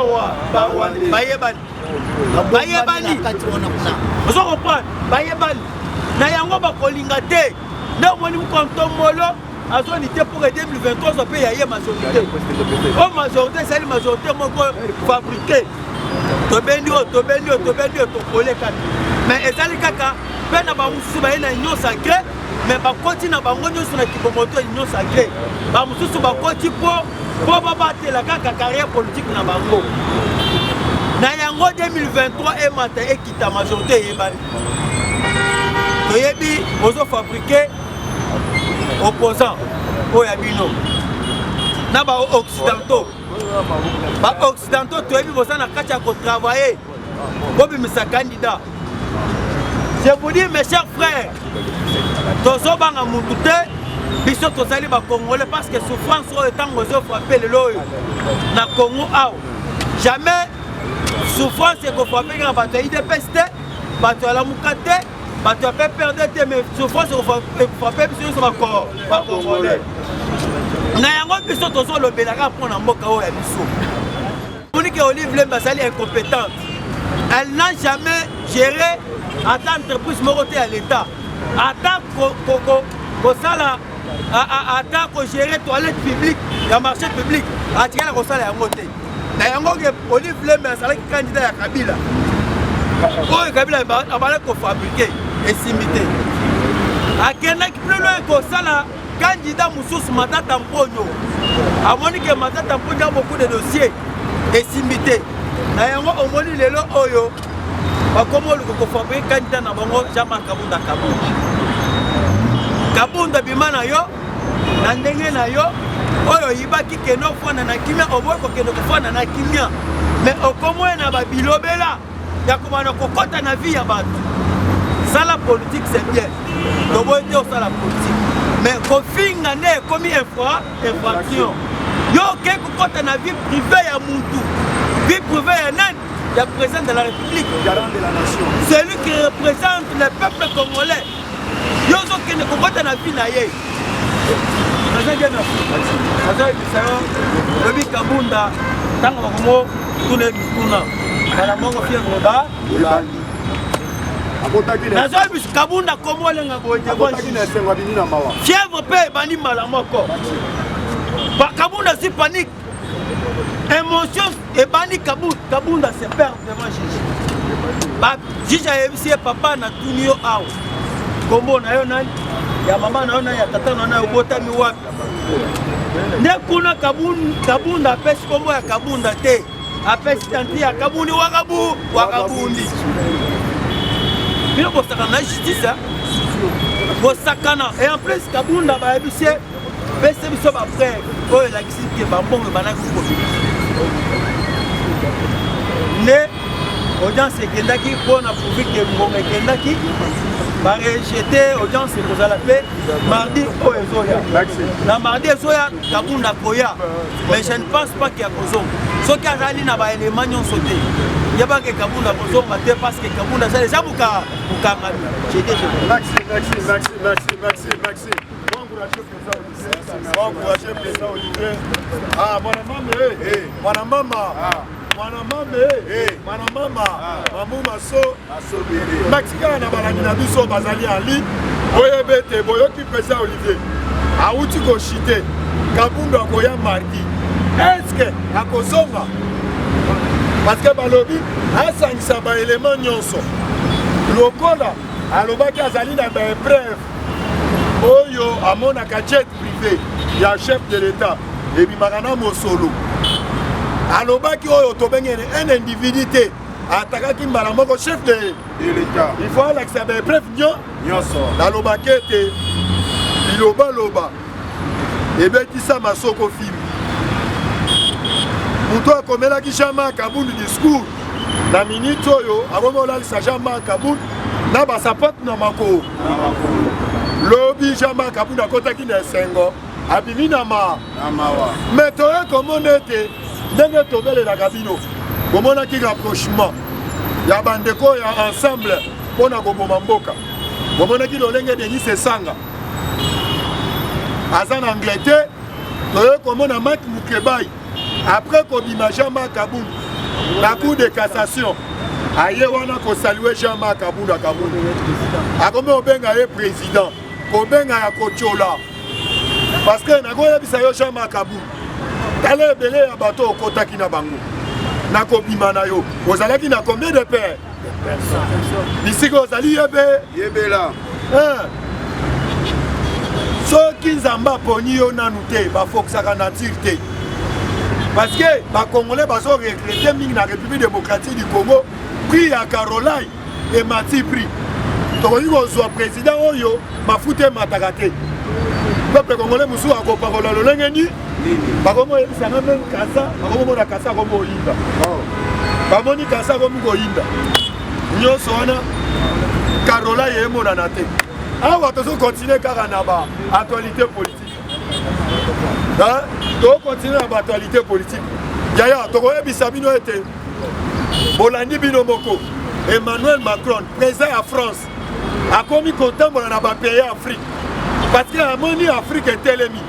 bayebani ozo comprendre bayebani na yango bakolinga te nde omoni mukontombolo azoni te pour 2023 so pe ya ye majorité o majorité ezali majorité moko fabriqué tobendi tokolekani mais ezali kaka mpe na bamosusu baye na union sacré mais bakoti na bango nyonso na kibomoto ya union sacré bamosusu bakoti po babatela kaka carrière politique na bango na yango 2023 emata ekita majorité eyebani toyebi ozofabrike opposant oyo ya bino na baoccidentaux toyebi boza na kati ya kotravailler bobimisa candidat. Je vous dis mes chers frères tozobanga mutu te biso tozali bacongolais parce que souffrance oyo ntango ozofrappe lelo oyo na Congo awa jamais souffrance ekofrappe na bato ya IDPS te bato ya lamuka te bato ya PPRD te mais souffrance ekofrappe biso nyonso bacongolais na yango biso tozolobelaka mpona mboka oyo ya biso monike Olive Lembe azali incompétente. Elle n'a jamais géré ata entreprise moko te ya l'état ata kosala ata kogérer toilette publique ya marché public atikala kosala yango te na yango ke Olive Lembe azalaki candidat ya Kabila oyo Kabila abalaki kofabrike esimbi te akendaki plus loin kosala candidat mosusu Matata Mponyo amoni ke Matata Mponyo a beaucoup de dossiers esimbi te na yango omoni lelo oyo bakomi oluka kofabrike candidat na bango Jean-Marc Kabunda bima na yo na ndenge na yo oyo yibaki keno ofanda na kimia oboyi kokende kofanda na kimia mais okomoye na babilobela ya kobana kokota na vie ya bato sala politique c'est bien toboyi te osala politique mais kofinga nde ekomi infraction yo oke kokota na vie privée ya muntu vie privée ya nani ya président de la République garant de la nation celui qui représente le peuple congolais yo ozokende kokota na vie na ye azakebisa lobi Kabunda ntango bakomo tuna mikuna kala mongo fiengoba nazoya biso kabunda komo alenga boye fièvre mpe ebandi mbala moko kabunda si panique émotion ebandi kabunda se perdre devant juge juge ayebisi ye papa na tuni yo awa kombo na yo nani ya mama na yo nani ya tata na yo obotami wapi nde kuna kabunda apesi kombo ya kabunda te apesi tanti ya kabundi wakabundi bino bosakana na justice bosakana et en plus kabunda bayebisi ye pese biso bapreuve oyo elakisi ke bambongo banaki kokomisa nde audience ekendaki mpona prouvi ke mbongo ekendaki barejete audience ekozala mpe mardi oyo ezoya na mardi ezoya kabunda koya mais je ne pense pas ke akozonga soki azali na baelema nyonso te yebake kabunda kozonga te parce que kabunda azali eza bukangami encourager président Olivier. Ah, mwana mama, mamu maso. Mexicain na balani na biso bazali ali. Oyebete boyoki président Olivier. Auti ko chite. Kabunda koya mardi. Est-ce que akozonga? Parce que balobi asangisa ba élément nyonso. Lokola alobaki azali na ba épreuve. Oyo amonaka jet privé ya chef de l'État ebimaka na mosolo alobaki oyo tobengene un individu te atakaki mbala moko chef de l'État il faut alakisa baepreuve nyonso nalobaki ete bilobaloba ebetisa masoko filme moto akomelaki Jean-Marc Kabund discours na minute oyo abomi olalisa Jean-Marc Kabund na basapote na makolo lobi Jean-Marc Kabund akotaki na esengo abimi na mawa mais toye komona ete ndenge tobelelaka bino bomonaki rapprochement ya bandeko ya ensemble mpona koboma mboka bomonaki lolenge Denis Esanga aza na Angleterre toye komona Marc Mukebai après kobima Jean-Marc Kabund na cour de cassation aye wana kosalue Jean-Marc Kabund akomi obenga ye président kobenga ya kochola parce que nakoyebisa yo Jean-Marc Kabund tala ebele ya bato okotaki na bango nakobima na yo ozalaki na combien de père bisika ozali yebela soki nzambe aponi yo nanu te bafokisaka na tire te parce que bakongolais bazo regrete mingi na République démocratique du Congo prix ya Caroline emati prix tokoki kozwa président oyo mafuta emataka te peuple congolais mosusu akopakola lolenge nini bakomi oyebisanga meme kasa bakomomona kasa akomi oyinda bamoni kasa akomi koyinda nyonso wana karola ye emonana te awa tozokontinue kaka na baactualité politique tokokontinue na baactualité politique yaya tokoyebisa bino ete bolandi bino moko Emmanuel Macron président ya France akomi kotambola na bapays ya Afrique parce que amoni Afrique etelemi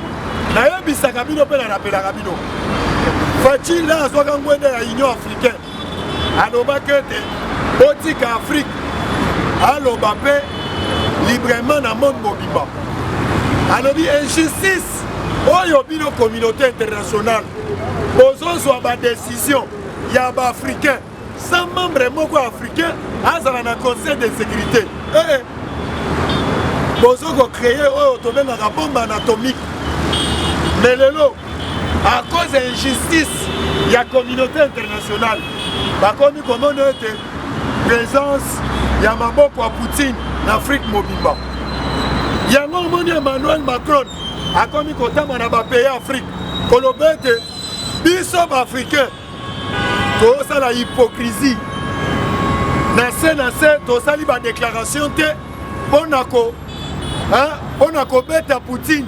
nayebisaka bino mpe nanapelaka bino Faci la azwaka ngwende ya Union africaine alobaki ete botika Afrique aloba mpe librement na monde mobimba alobi injustice oyo bino communauté internationale bozozwa badécision ya baafricain sans membre moko africain azala na conseil de sécurité bozoko créer oyo tobengaka bombe anatomique mais lelo à cause de injustice ya communauté internationale bakomi komona ete présence ya maboko ya Poutine na Afrique mobimba yango omoni Emmanuel Macron akomi kotamba na bapays ya Afrique koloba ete biso baafricain tozosala hypocrisie na se tosali badéclaration te mpona kobeta Poutine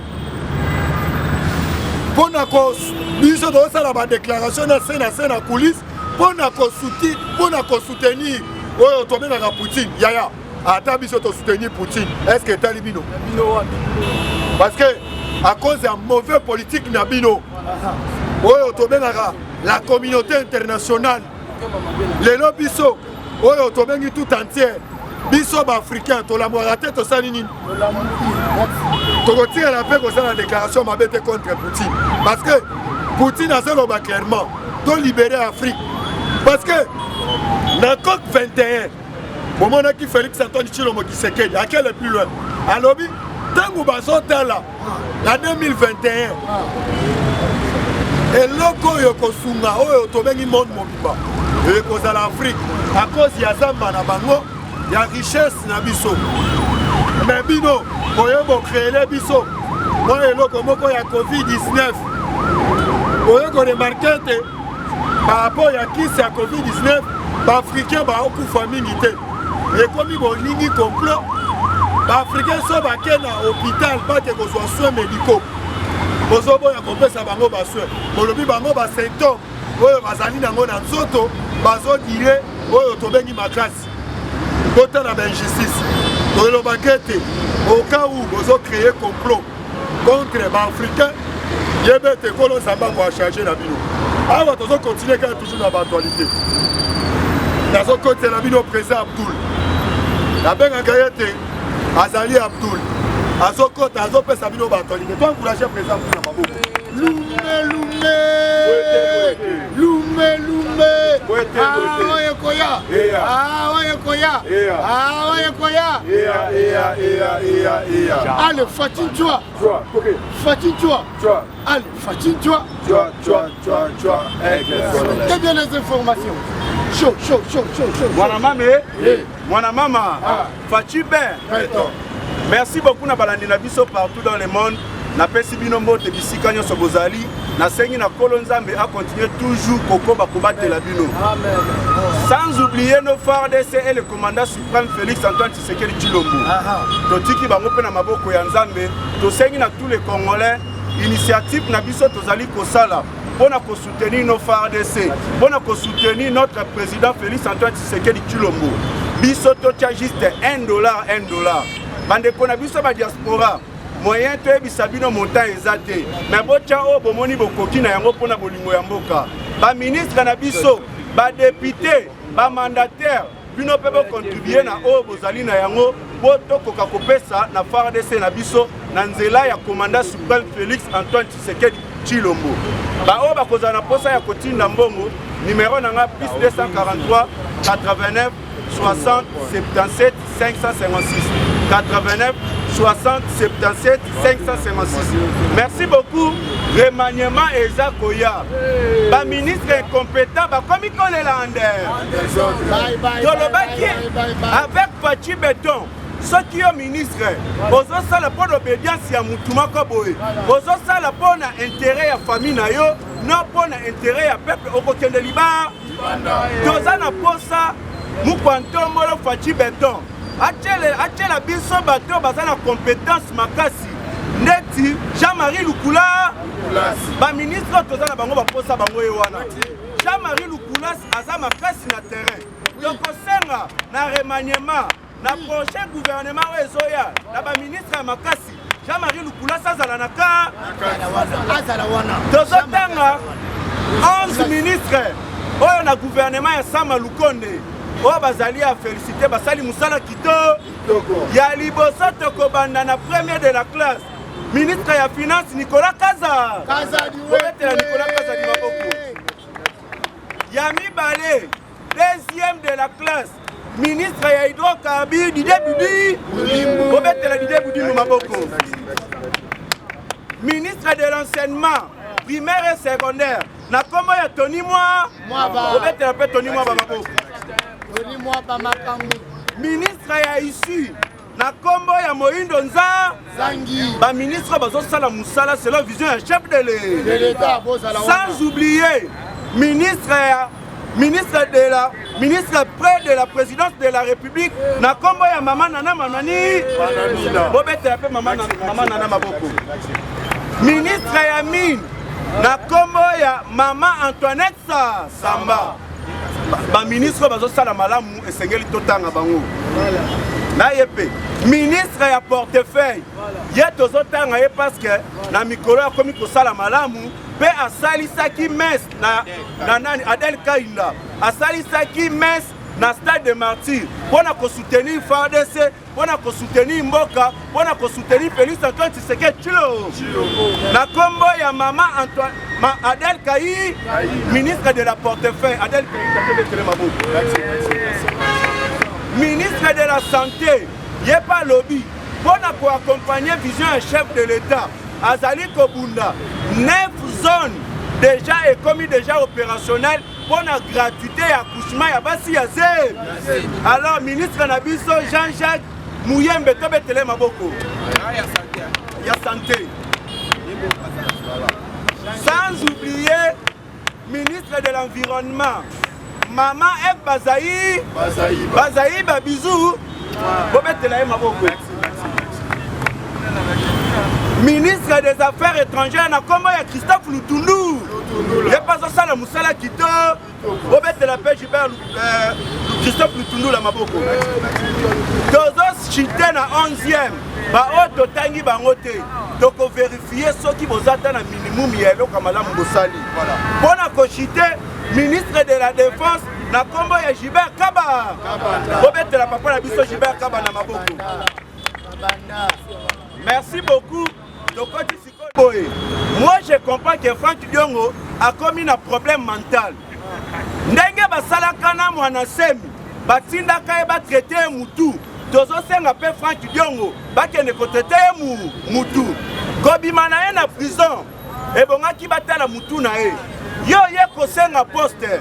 mpona biso tozosala badéclaration na se na coulisse mpona kosoutenir oyo tobengaka Poutine yaya ata biso tosoutenir Poutine est-ce que etali bino parce que à cause ya mauvais politique na bino oyo tobengaka la communauté internationale lelo biso oyo tobengi tout entière biso baafricain tolamoaka te tosali nini tokotikala mpe kosala déclaration mabe te contre Poutine parce que Poutine azoloba clairement tolibere Afrique parce que na COP 21 bomonaki Félix Antoine Tshilombo Tshisekedi akele plus loin alobi ntango bazotala na 2021 eloko oyo kosunga oyo tobengi monde mobimba ekozala Afrique à cause ya zamba na bango ya richesse na biso mais bino oyo bocréele biso mwa eloko moko ya COVID-19 oyo koremarke te par rapport ya kisi ya COVID-19 baafricain baokufa mingi te ekomi bolingi complot baafricain so bake na hôpital bate kozwa soin médicaux bozoboya kopesa bango basoin bolobi bango basymptôme oyo bazali nango na nzoto bazodire oyo tobengi makasi botala bainjustice tolobaki ete au cas où bozocréer complot contre baafricain yebe ete kolo nzambe akoacharge na bino awa tozokontinue kaka toujours na baactualité nazokotela bino président Abdoul nabengaka ye ete azali Abdoul azokota azopesa bino baactualité to encourage président Abdoul na maboko Allez, fatine-toi. Fatine-toi. Allez, fatine-toi. Très bien les informations. Chaud. Mwana mama, Fatibé. Merci beaucoup na balandi na biso partout dans le monde. Na pesi bino mbote bisika nyonso bozali na sengi na kolo nzambe a continuer toujours kokoba kobatela bino. Amen. Sans oublier nos FARDC et le commandant suprême Félix Antoine Tshisekedi Tshilombo. Totiki bango pe na maboko ya nzambe, to sengi na tous les Congolais, initiative na biso tozali kosala pona ko soutenir nos FARDC, pona ko soutenir notre président Félix Antoine Tshisekedi Tshilombo. Biso to tia juste $1. Bande kona biso ba diaspora moyen to ebisa bino montant ezate mais botia o bomoni bokoki na yango pona bolingo ya mboka ba ministre na biso ba député ba mandataire bino pe bo contribuer na o bozali na yango po tokoka kopesa na FARDC na biso na nzela ya commandant suprême Félix Antoine Tshisekedi Tshilombo ba o bakozala na posa ya kotinda mbongo numéro nanga plus 243 89 60 77 556 89 60 77 556. Merci beaucoup. Remaniement Ezakoya. Ba ministre incompétent, ba comme il connaît l'Ander. Avec Pachi Béton, ceux qui ont ministre, vous avez la bonne obédience à Moutouma Koboé. Vous avez la bonne intérêt à famille nayo, non bon intérêt à peuple au côté de Liban. Vous avez la posa, Moukwanto Molo Pachi Béton. Achela biso bato bazana compétence makasi neti Jean-Marie Lukula ba ministre tozana bango baposa bango ewana Jean-Marie Lukula aza makasi na terrain donc senga na remaniement na prochain gouvernement ezoya na ba ministre makasi Jean-Marie Lukula sazala naka azala wana tozotanga 11 ministres oyo na gouvernement ya Sama Lukonde o bazali a féliciter basali musala kito ya liboso tokobanda na premier de la classe ministre ya finance Nicolas Kaza Nicolas Kaza di maboko ya mibale deuxième de la classe ministre ya hydrocarbures Didier Budi obetela Didier Budi maboko ministre de l'enseignement primaire et secondaire na kombo ya Tony Mwaba obetela pe Tony Mwaba maboko ministre ya ici na kombo ya Moindo Nzangi ba ministre bazosala musala selon vision ya chef de l'État sans oublier ministre près de la présidence de la République na kombo ya Mama Nana Manani bobete pe Mama Nana maboko ministre ya mine na kombo ya Mama Antoinette Samba ba ministre bazosala malamu esengeli totanga bango na yepe ministre ya portefeuille ye tozotanga ye parce que na mikolo ya komi kosala malamu pe asalisaki mes na nani Adel Kainda asalisaki mes na stade de martyr mpona kosoutenir FARDC, mpona kosoutenir mboka, mpona kosoutenir Félix Antoine Tshisekedi Tshilombo. Na kombo ya mama Adèle Kayi, ministre de la portefeuille. Adèle Kayi, ministre de la santé, Yepa Lobby, pour accompagner vision et chef de l'État, Azali Kobunda, 9 zones déjà et commis déjà opérationnelles pour la gratuité et accouchement à Bassi Yazé. Alors, ministre Nabiso Jean-Jacques Mouyembe Tobetele Maboko. Il y a santé. Sans oublier, ministre de l'Environnement, Maman F. Bazaï Babizou. Ministre des Affaires étrangères, na kombo ya Christophe Lutundu. Il n'y a pas ça la Moussala Kito. Robert de la paix, Christophe Lutundu la Maboko. Tozos chité na 11e. Ba oto tangi bangote. Donc vérifier ceux qui vous attendent à minimum yelo kamala mbosali. Voilà. Bona ko chité ministre de la Défense na kombo ya Gilbert Kaba. Robert de la papa na biso Gilbert Kaba na Maboko. Merci beaucoup. Moi je comprends que Franck Diongo a commis un problème mental. Ndenge basala kana mwana semi batinda ka ba traiter mutu. Tozo senga pe Franck Diongo ba kene ko traiter mutu. Kobima na na prison e bonga ki batala mutu na e. Yo ye ko senga poste.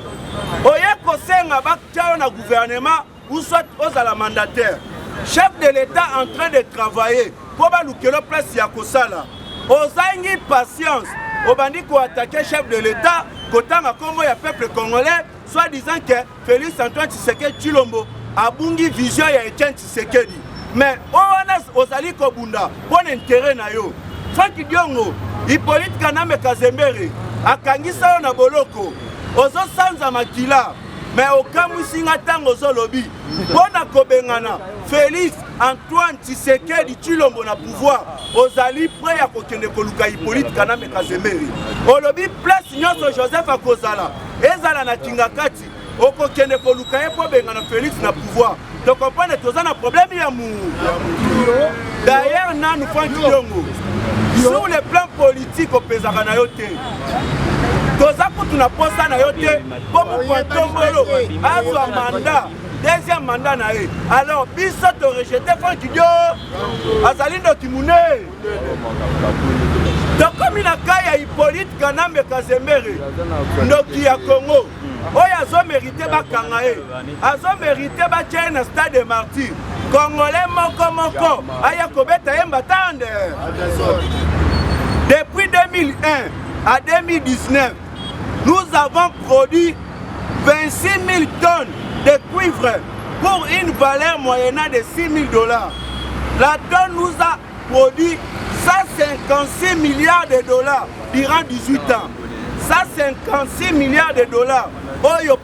Oye ko senga ba tao na gouvernement ou soit aux ala mandataire. Chef de l'État en train de travailler pour balukelo place ya kosala. Ozangi patience, obandi ko attaquer chef de l'État, kotanga kombo ya peuple congolais, soit disant que Félix Antoine Tshisekedi Tshilombo a bungi vision ya Etienne Tshisekedi. Mais owana ozali ko bunda, bon intérêt na yo. Franck Diongo, Hippolyte Kanambe Kazembere, akangisa yo na boloko, ozo sanza makila, mais okamwisi nga tango zolobi. Bona kobengana, Félix Antoine Tshisekedi Tshilombo na pouvoir, ozali prêt à kokende koluka Hippolyte Kanambe Kazembere. Olobi place nyonso Joseph Akozala, ezala na Kingakati, okokende koluka ye po bengana Félix na pouvoir. Donc comprenez que un problème ya mou. D'ailleurs nanu Franck Diongo. Sur le plan politique au pesaka na yo te. Toza kutu na posa na yo te, po mo kwantongolo, azwa mandat. Deuxième mandat na ye. Alors, biso to rejeté Franck Diongo. Azali ndoki mune. Donc comme il a kaya Hippolyte Kanambe Kazembere, ndoki ya Congo. Oya azo mérité bakanga ye. Azo mérité ba tient na stade de martyr. Congolais moko aya kobeta ye mbatande. Depuis 2001 à 2019, nous avons produit 26 000 tonnes de cuivre pour une valeur moyenne de 6 000 $. La tonne nous a produit 156 milliards de dollars durant 18 ans. 156 milliards de dollars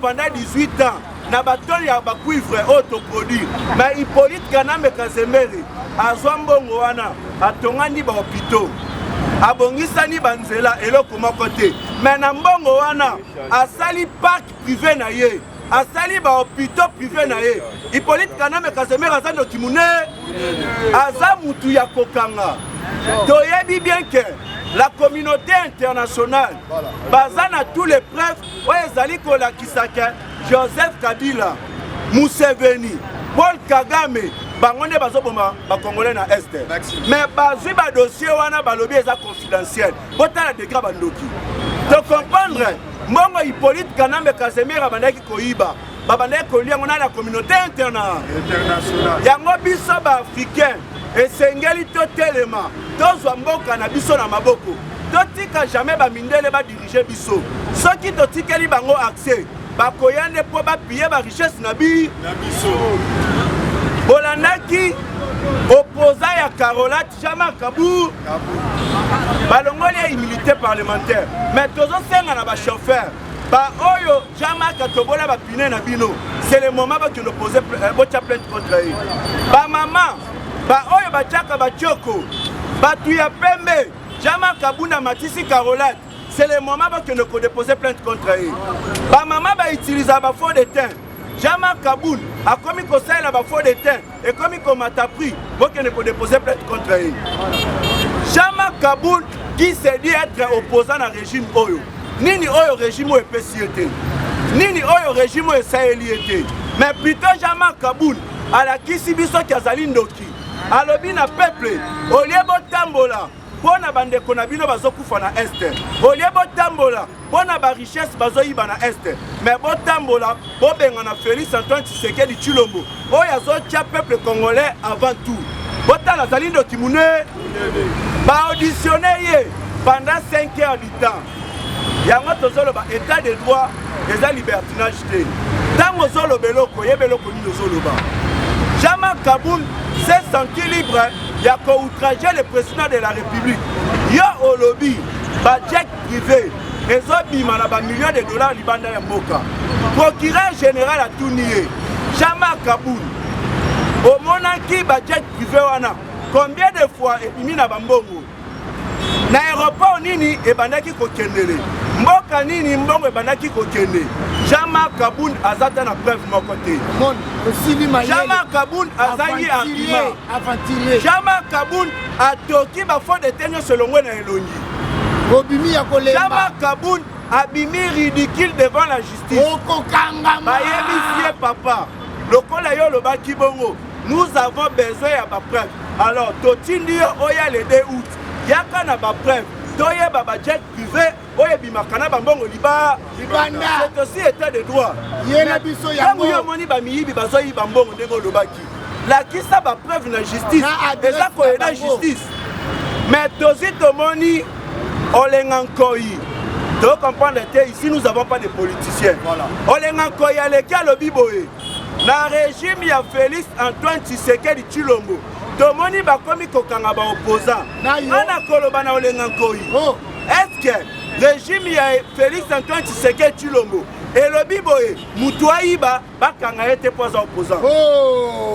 pendant 18 ans. Na baton ya ba cuivre autoproduit. Mais Hippolyte Kanambe Kazembere azwa mbongo wana atongani ba hôpitaux. Abongisani banzela eloko moko te. Mais na mbongo wana asali parc privé na ye. Asali ba hôpitaux privé na ye. Hippolyte Kanambe Kazembere azando kimune. Aza mutu ya kokanga. Toyebi bien que la communauté internationale basée à tous les preuves ezali kolakisaka Joseph Kabila, Museveni, Paul Kagame, bangonde bazoboma ba Congolais na Est. Mais bazui ba dossier wana balobi eza confidentiel. Botala degra bandoki. De comprendre, mbongo Hippolyte Kanambe Kazembere bandaki koyiba. Babandaki kolia ngona la communauté internationale. Yango biso ba africain esengeli totelema tozwa mboka na biso na maboko. Totika jamais ba mindele ba diriger biso. Soki totikeli bango accès bakoyande po ba piller ba richesse na biso. Bolandaki opposant ya Carolat Jama Kabou. Balongoli immunité parlementaire. Mais tozo senga na ba chauffeur. Ba oyo Jama Katobola ba piner na bino. C'est le moment que nous poser plainte contre eux. Ba maman ba oyo ba chaka ba choko. Ba tuya pembe Jama Kabuna Matisi Carolat. C'est le moment que nous déposer plainte contre eux. Ba maman ba utiliser ba faux de teint. Jama Kaboul a commis conseil là faux de terre et comme il m'a pris pour qu'il ne peut déposer plainte contre lui. Jama Kaboul qui s'est dit être opposant à régime Oyo. Nini Oyo régime est PCT. Nini Oyo régime est Saheliété. Mais plutôt Jama Kaboul à la Kisibiso Kazali Ndoki. À l'obin à peuple, au lieu de tambola. Bona bande konabino bazokufa na este. Olie botambola, bona ba richesse bazoyiba na este. Mais botambola, bobenga na Félix Antoine Tshisekedi Tshilombo. Oya zotia peuple congolais avant tout. Botala Zalindo Kimune ba auditionné pendant 5 heures du temps. Yango tozolo ba état de droit, les libertinage té. Tango zolo beloko, yebeloko ni zolo ba. Jama Kaboul s'est senti libre. Il y a outragé le président de la République. Il y a au lobby, un jet privé, et ils ont millions de dollars Libanda et Moka. Procureur général a tout nié. Jama Kaboul. Au monarchie, un jet privé, combien de fois et mis na Bambongo? L'aéroport Nini et Bandaki Kokendele. Mboka Nini Mbongo et Bandaki Kokende. Jama Kaboul a zata na preuve mon côté. Jama Kaboul a zayi argument. Jama Kaboul a toki ba fond de tenir selon moi na Elongi. Jama Kaboul a bimi ridicule devant la justice. Bayebi papa. Lokola yo loba kibongo. Nous avons besoin de ma preuve. Alors totindi oya le 2 août. Yaka na ba preuve. Toye baba jet privé. Oye bimakana bambongo liba. C'est aussi état de droit. Quand vous moni bamiyibi bazoyi bambongo ndeko lobaki. La kisa ba preuve na justice. Eza ko na justice. Mais tozi tomoni olengankoi. Tu comprends ici nous n'avons pas de politiciens. Voilà. Olengankoi aleki lobi boye. Na régime ya Félix Antoine Tshisekedi Tshilombo. Tomoni bakomi kokanga ba opposant. Ana koloba na olengankoi. Est-ce que régime ya Félix Antoine Tshisekedi Tshilombo et le biboye Moutouaïba bakanga été poza opposant.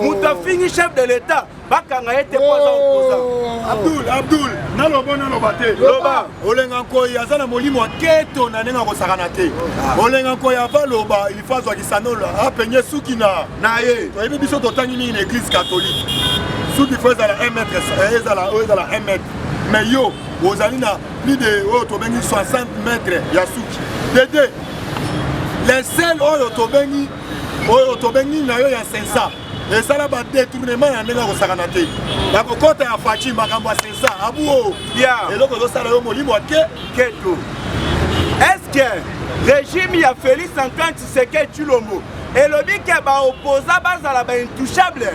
Mouta fini chef de l'État bakanga été poza opposant. Abdul naloba nalobate loba olengankoi azana molimo keto na nenga kosakana te. Olengankoi avaloba il faut kisanola apenye suki na ye. Toyebi biso totangi ni une église catholique. Suki faisait la 1 mètre ezala 1 mètre. Mais yo ozali na plus de 60 mètres yasuki. Dédé les seuls otobengi na yo ya 500. Et ça là ba détournement ya nenga kosakana te. La kokota ya fachi makambo 500 abuo. Bien. Et donc zo sala yo molimo keto. Est-ce que régime ya Félix Antoine Tshisekedi Tshilombo et le dit que ba opposant bazala ba intouchable.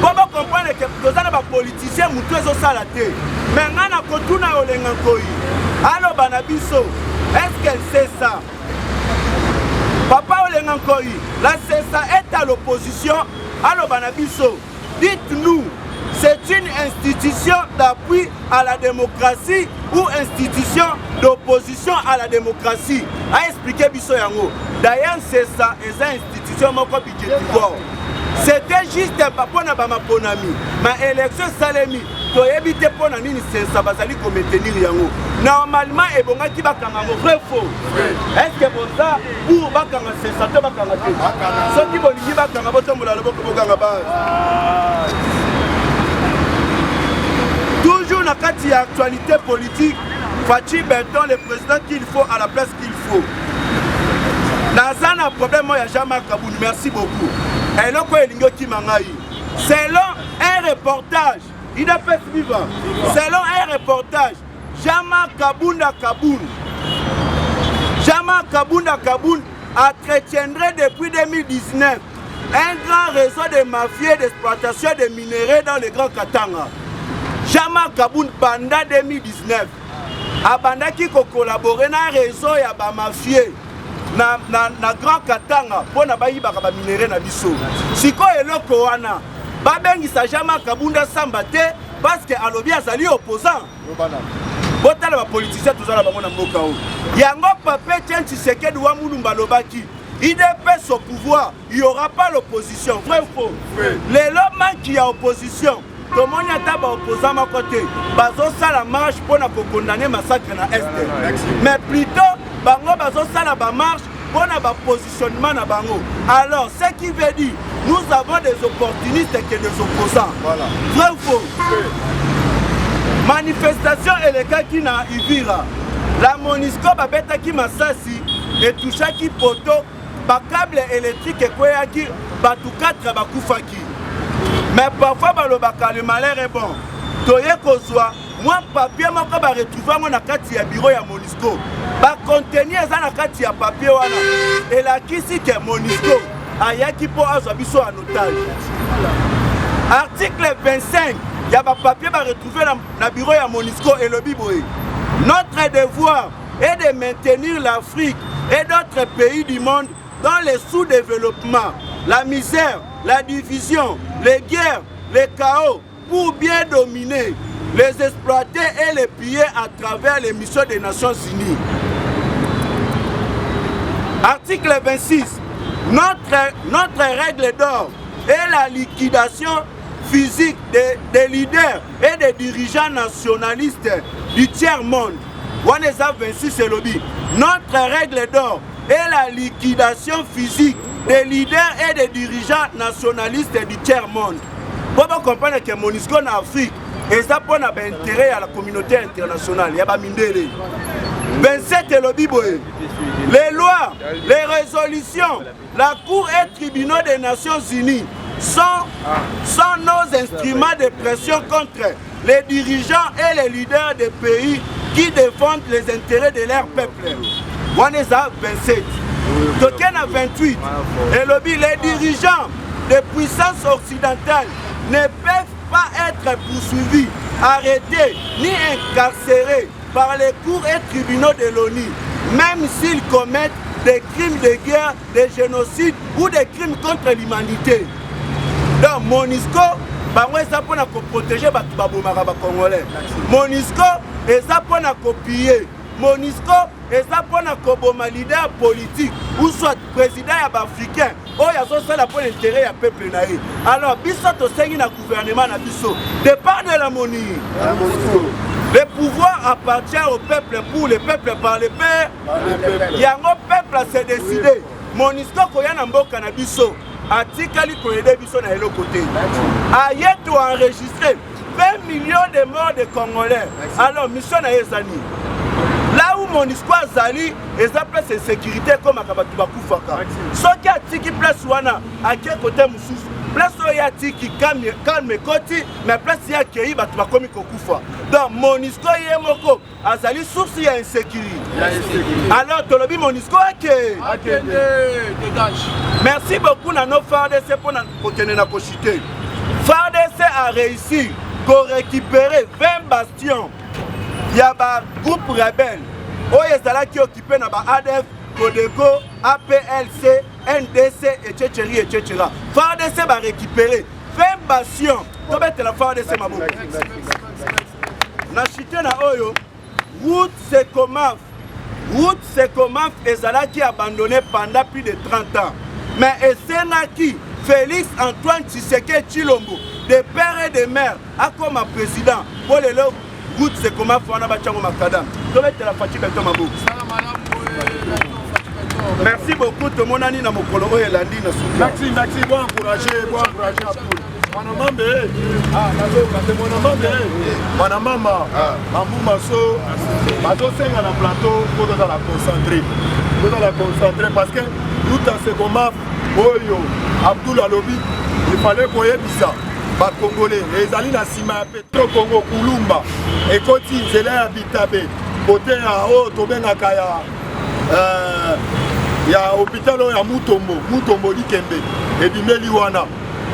Bobo comprendre que tozana ba politicien mutu ezo sala te. Mais ngana kotuna olengankoi. Allo banabiso. Est-ce qu'elle sait ça? Papa olengankoi, la CESA est à l'opposition. Allo banabiso. Dites-nous, c'est une institution d'appui à la démocratie ou institution d'opposition à la démocratie? A expliqué biso yango. D'ailleurs, CESA est une institution moko budgétaire. C'était juste un papa na ba maponami. Ma élection salemi. Toyebi te pona nini CESA bazali ko maintenir yango. Normalement ebonga ki bakanga mo vrai faux. Est-ce que bon ça pour bakanga CESA te bakanga te? Ceux qui bolingi bakanga botombola loboko bokanga ba. Toujours na kati ya actualité politique, Fachi Benton le président qu'il faut à la place qu'il faut. Dans un problème moi ya Jama Kaboul, merci beaucoup. Et là, selon un reportage, il a fait suivant. Selon un reportage, Jama Kabounda Kaboul entretiendrait depuis 2019 un grand réseau de mafieux d'exploitation de minerais dans le Grand Katanga. Jama Kaboul pendant 2019 a bandaki ko collaborer dans un réseau ya ba mafieux. Na Grand Katanga pour na bayi baka ba minere na biso siko eloko wana babengi sa Jama Kabounda Sambate parce que alobi azali opposant botala ba politicien tozala bango na mboka o yango Pape Tshisekedi wa mulumba lobaki IDPS au pouvoir il y aura pas l'opposition vrai ou faux les loman qui a opposition tomoni ata ba opposant ma côté bazo sala marche pour na condamner massacre na Est mais plutôt bango bazo sala ba marche pour na positionnement na bango. Alors, ce qui veut dire, nous avons des opportunistes que des opposants. Voilà. Vrai ou faux? Manifestation elekaki na Ivira. La Monisco babetaki masasi et touchaki poto, ba câble électrique kweyaki, batu 4 bakufaki. Mais parfois balobaka le malheur est bon. Toye kozwa, moi papier moko ba retrouver na kati ya bureau ya Monisco. Ba contenir eza na kati ya papier wana. Elakisi ke Monisco ayaki po azwa biso en otage. Article 25. Il y a un papier à retrouver dans le bureau de Monisco et le Biboé. Notre devoir est de maintenir l'Afrique et d'autres pays du monde dans le sous-développement, la misère, la division, les guerres, les chaos, pour bien dominer, les exploiter et les piller à travers les missions des Nations Unies. Article 26. Notre règle d'or est la liquidation physique des leaders et des dirigeants nationalistes du tiers-monde. Waneza 26 c'est lobby. Notre règle d'or est la liquidation physique des leaders et des dirigeants nationalistes du tiers-monde. Pour comprendre que Monisco en Afrique, et ça pour intérêt à la communauté internationale. Il y a Mindele. 27 c'est lobby. Les lois, les résolutions, la Cour et tribunaux des Nations Unies sont nos instruments de pression contre les dirigeants et les leaders des pays qui défendent les intérêts de leur peuple. Waneza 27. Tokena 28. Et lobby, les dirigeants des puissances occidentales ne peuvent pas être poursuivis, arrêtés ni incarcérés par les cours et tribunaux de l'ONU, même s'ils commettent des crimes de guerre, des génocides ou des crimes contre l'humanité. Donc Monisco, c'est pour protéger les Congolais. Monisco, c'est pour copier. Monisco, c'est pour bomber les leaders politiques ou soit président africain. Oh, il y a ça pour l'intérêt du peuple. Alors, biso sengi na gouvernement na biso. Départ de la MONUC. Le pouvoir appartient au peuple pour le peuple par le peuple. Il y a un peuple à se décider. Monisco koya na mboka na biso. Atikali koyede biso na elo côté. Ayeto enregistré 20 millions de morts de Congolais. Alors, mission na ezani. Là où Monisco azali, ils appellent cette sécurité comme Akabatu Bakufaka. Ce qui a tiki place wana, à quel côté Moussous, place où il y a tiki calme koti, mais place il y a qui batu bakomi kokufa. Donc Monisco yemoko, azali source il y a insécurité. Alors tolobi Monisco ake. Dégage. Merci beaucoup à nos FARDC pour nous tenir na kochité. FARDC a réussi à récupérer 20 bastions. Il y a un groupe rebelle qui est occupé dans ADF, Codeco, APLC, NDC, etc. FARDC va récupérer 20 bastions. Comment est la FARDC ma boue? Na chité na oyo, route Sekomaf est abandonné pendant plus de 30 ans. Mais Esenaki, Félix Antoine Tshisekedi Tshilombo, de père et de mère, a comme président pour le route c'est comment faire un bâtiment macadam. Merci beaucoup tout le monde na mokolo oyo elandi na suki. Merci, bon encourager Manamambe. Ah, Manamama. Mamou Maso. Maso senga na plateau pour dans la concentrer. Pour dans la concentrer parce que tout à ce comment oyo Abdoul Alobi, il fallait qu'on ait bizarre. Ba Congolais, les alliés na sima Petro Congo Kulumba et Koti Zela Bitabe côté à haut tobenga kaya ya hôpital ya Mutombo Likembe et Bimeli wana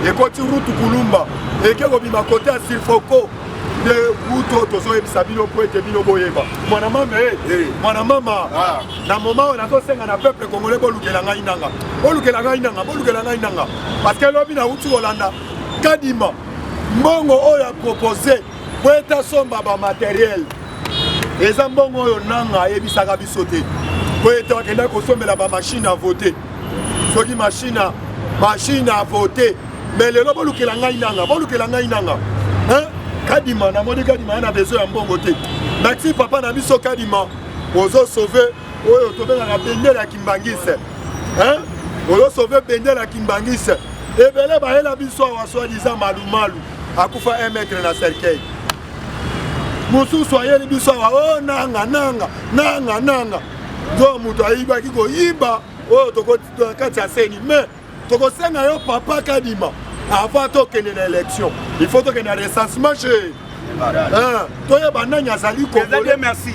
et Koti route Kulumba et keko bima côté à Silfoko de Muto tozo ebisa bino po ete bino boyeba mwana mama na moment on a to senga na peuple congolais bolukela ngai nanga parce que lobi na uti Holanda Kadima, Mbongo a proposé pour être somba matériel. Les Mbongo nanga et bisaka bisoté. Pour être consommé la machine à voter. Ce qui machine à voter. Mais le lobo luke la nanga. Hein? Kadima, na mode Kadima on a besoin de Mbongo te. Merci papa na biso Kadima. Ozo sauver oyo tobela na bende la Kimbangise. hein olo sauver bendela Kimbangis ebele bayela biso wa soi-disant malumalu akufa 1 mètre na cercueil mosusu ayeli biso wa oh nanga do mutu ayiba kiko yiba oh toko kati ya seni mais toko senga yo papa kadima avant tokende na élection il faut tokende na recensement chez toyeba nani azali congolais. Merci.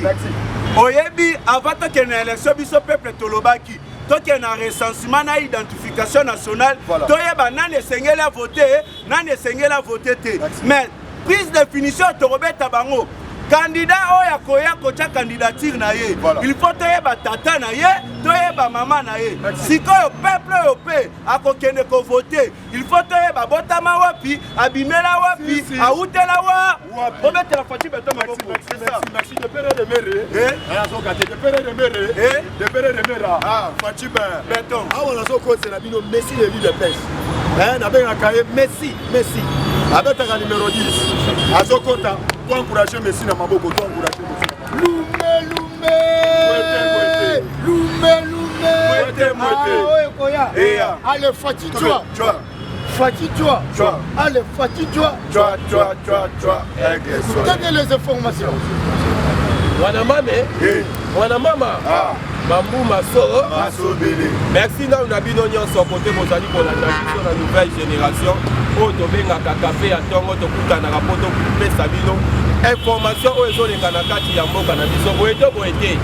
Oyebi avant tokende na élection biso peuple tolobaki tokende na recensement na identification nationale toyeba nani esengeli a voter nani esengeli a voter te mais prise de définition torobeta bango candidat oya koya kocha candidature na ye il faut toyeba tata na ye toyeba mama na ye sikoyo peuple oyo pe akokende ko voter il faut toyeba botama wapi abimela wapi autela wa obetela Fachi Beton maboko. Merci de pere de mere de pere de mera Fachi Beton awa nazo kosela bino Messi de ville de pêche na benga kaye Messi abetaka numéro 10 azokota pour encourager Messi na maboko to encourager Messi allez Fachi toi allez Fachi toi donnez les informations wana mama Bambou Maso merci na unabino nyonso côté bozali kolanda biso na nouvelle génération oyo tobengaka café ya ntongo tokutanaka po topesa bino information oyo ezolenga na kati ya mboka na biso boye te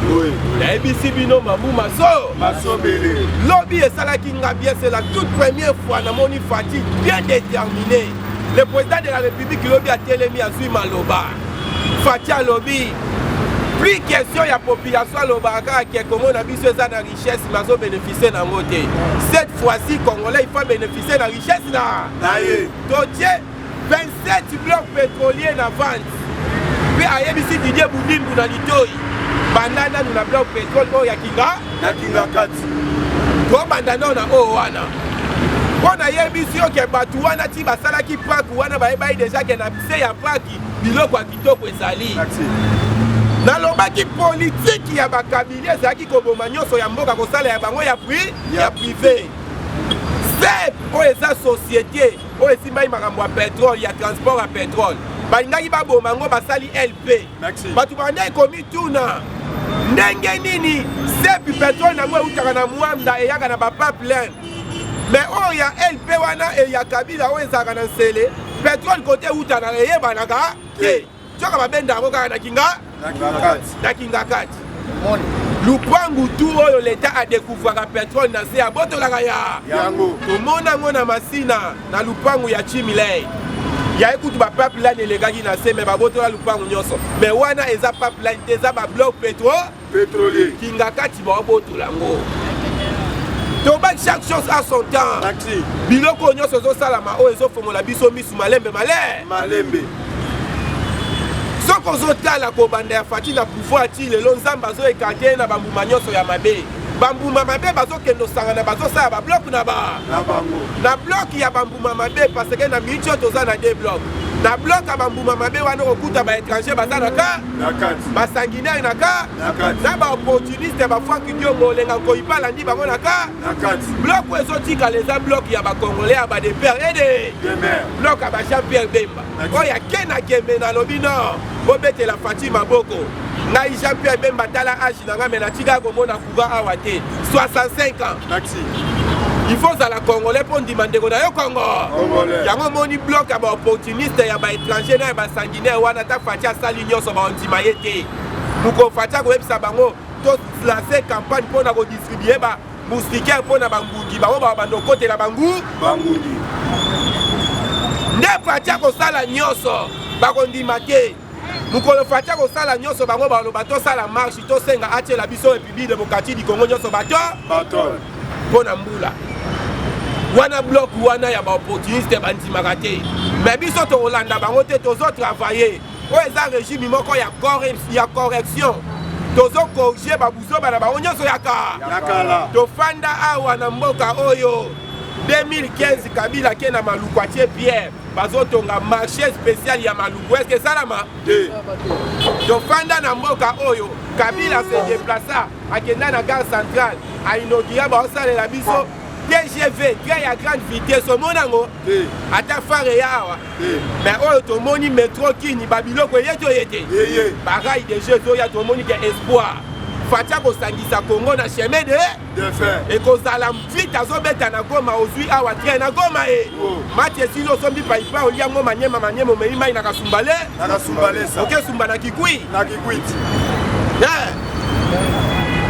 nayebisi bino Bambou Maso lobi esalaki nga bien c'est la toute première fois namoni Fachi bien déterminé le président de la République lobi atelemi azwi maloba Fachi alobi plus question ya population alobaka ke Congo na biso eza na richesse mazo bénéficier na ngote cette fois-ci congolais il faut bénéficier na richesse na ye totie 27 blocs pétroliers na vente pe ayebisi Didier Boudimbu na litoi bandana na bloc pétrole oyo ya kinga kati to bandana na oyo wana mpona yebisi yo ke bato wana ti basalaki paki wana bayebai deja ke na se ya paki biloko ya kitoko ezali nalobaki politiki ya bakabili ezalaki koboma nyonso ya mboka kosala ya bango ya privé sep oyo eza société oyo esimbaki makambo ya pétrole ya transport ya pétrole balingaki baboma yango basali LP bato banda ekomi tuna ndenge nini sepi pétrole nango eutaka na mwanda eyaka na bapipeline mais oyo ya LP wana eya kabila oyo ezalaka na nsele pétrole kote eutana eyebanaka te tioka babenda yango kaka na kinga kati lupangu tu oyo leta adekouvraka pétrole na se abotolaka yango tomona yango na masina na lupangu ya Chimilei ya ekutu bapipeline elekaki na se me babotola lupangu nyonso me wana eza pipeline te eza babloc pétrolier kinga kati baobotola yango tobaki chaque chose à son temps biloko nyonso ezosalama oyo ezofongola biso misu malembe soko ozotala kobanda ya Fachi na pouvoir ti lelo nzambe azoekarte na bambuma nyonso ya mabe bambuma mabe bazokende osangana bazosala babloc na bloc ya bambuma mabe parce que na miniti oyo toza na 2 bloc na bloc ya bambuma mabe wana kokuta baétranger baza na basanguinaire na baopportuniste bafwaki diongo olenga koyipa alandi bango na bloc oyo ezotikala eza bloc ya bacongolais ya badepere ede bloc ya bajean pierre bemba oyo ake na kembe na lobi nord bobetela Fachi maboko ngai Jean Pierre Bemba tala age nanga me natika komona kuba awa te 65 ans il faut zala congolais mpo ndima ndeko na yo Congo yango moni bloc ya baopportuniste ya baétranger na ya basanguinaire wana ta Fachi asali nyonso baondima ye te moko Fachi akoyebisa bango to lance campagne mpona kodistribue bamoustiquaire mpona bangungi bango babanda okotela bangungi nde Fachi akosala nyonso bakondima te mukolo Fachi akosala nyonso bango baloba tosala marche tosenga atiela biso République démocratique du Congo nyonso bato mpona mbula wana bloc wana ya baopportuniste bandimaka te mais biso tokolanda bango te tozotravaille oyo eza régime moko ya correction tozokorrige babuzo bana bango nyonso ya kala tofanda awa na mboka oyo 2015 Kabila ke na maluku atie Pierre bazotonga marché spécial ya maluku est-ce que salama tofanda na mboka oyo Kabila se déplaça à la gare centrale à inaugurer la biso TGV train à grande vitesse au monango ata fare yawa mais oyo tomoni métro kini babiloko yeto yete pareil des jeux oyo tomoni ke espoir fatia kosangisa Congo na chemin de fer et kozala vite azobeta na Goma ozwi awa train na Goma match esilo sombi paipa oliango manyema omei mai na kasumbale sa oke sumba na kikui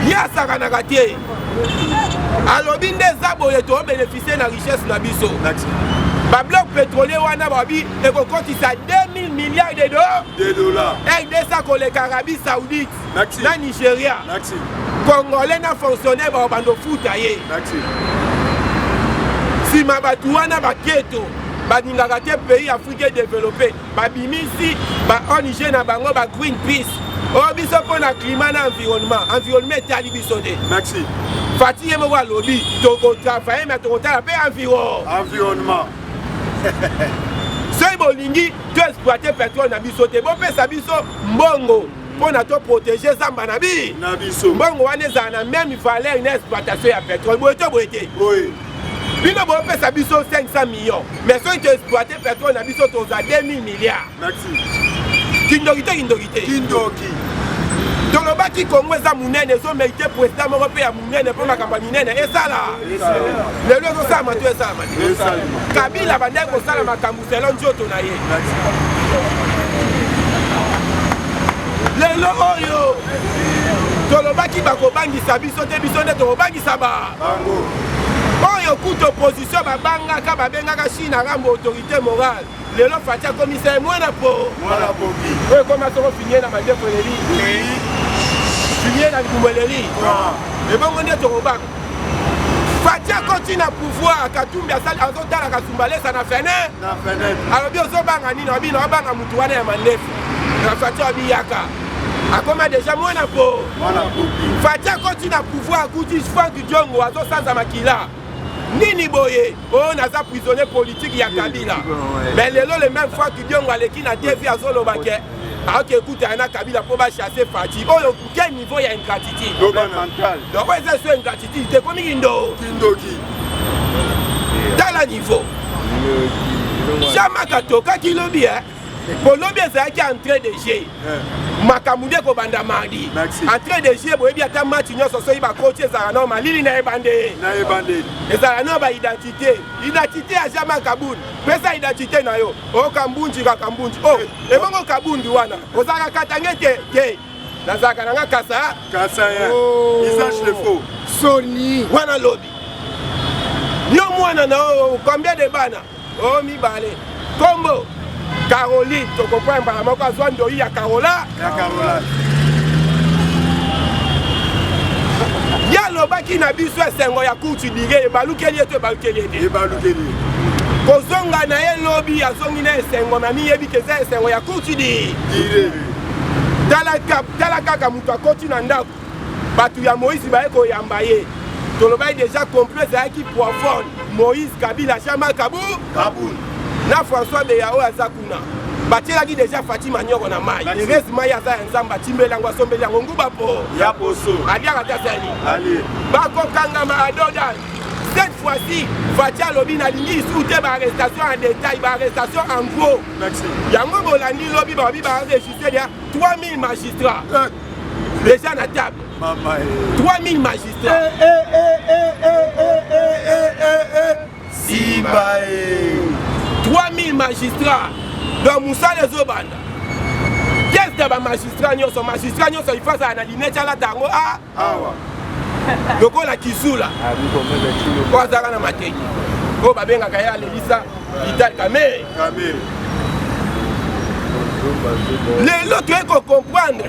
yasaka na katie alobi nde eza boye tobénéficie na richesse na biso babloc pétrolier wana babi ekokotisa 2000 milliards de dollars RDC koleka Arabie Saoudite na Nigeria Congolais na fonctionnaire babando futa ye sima batu wana baketo baningaka te pays africain développé babimisi ba ONG na bango ba Greenpeace o biso pona climat na environnement etali biso te fati ye moko alobi tokotravaille mais tokotala mpe environnement soki bolingi to exploite pétrole na biso te bopesa biso mbongo mpona to protéger zamba na biso mbongo wana ezala na même valeur na exploitation ya pétrole boye to boye te bino bopesa biso 500 millions mais soki to exploite pétrole na biso toza 2000 milliards kindoki tolobaki Congo eza munene ezomérite président moko mpe ya munene mpo makambo ya minene esala lelo ezosalama to esalama Kabila bandaki kosala makambo selo nzoto na ye lelo oyo tolobaki bakobangisa biso te biso nde tokobangisa oyo kuta opposition babangaka babengaka Chine arambo autorité morale lelo fati akomisa ye mwana po oyo ekoma soko finie na badefoleri finie na likumbeleri ebongo nde tokobanga fati akoti na pouvoir Katumbi azotala kasumbalesa na fenêtre alobi ozobanga nini abino obanga mutu wana ya mandefu na fati abiyaka akoma deja mwana po fati akoti na pouvoir akuti Frank Diongo azosanza makila nini boye oyo naza prisonnier politique ya Kabila mais lelo le même fois que Diongo aleki na TV azolobake aoke ekuta na Kabila mpo bachasser Fati oyo quel niveau ya ingratitude donc oyo eza so ingratitude te komi kindoki tala niveau jamaka tokaki lobi polobi ezalaki entrée de jeu makambo nde kobanda mardi entrée de jeu boyebi ata match nyonso soki bakoti ezala no malili na ebande ezala no baidentité ya Jean-Marc Kabund pesa identité na yo okambunji kakambunji ebongo kabundi wana ozalaka katange te nazalaka nanga kasa visage de faux soni wana lobi nio mwana na combien de bana mibale kombo Caroline, tu comprends pas, il y a Carola. Il y a le baki na biso esengo ya kutu dire balukeli to balukeli. Kozonga na ye lobby azongi na esengo na mi yebi keza esengo ya kutu dire. Tala kaka mutu akoti na ndako. Batu ya Moïse ba eko yamba ye. Tolobai déjà complet za ki profond. Moïse Kabila Jean-Marc Kabund. Na François Beyao azakuna batielaki deja Fatima nyoko na mai reste mai aza nzamba timbelango asombeli yango nguba po ya poso adiaka tasali bako kangama adoda cette fois-ci Fatia lobi na lingi isoute ba arrestation en détail ba arrestation en gros yango bolandi lobi ba enregistré ya 3000 magistrats déjà na table 3000 magistrats Sibae 3000 magistrats donc Moussa les Obanda. Qu'est-ce que les magistrats il faut ça analyser la tango donc on a Kisula quoi ça na matei oh babenga kaya Lelisa Vital Kamere les autres il faut comprendre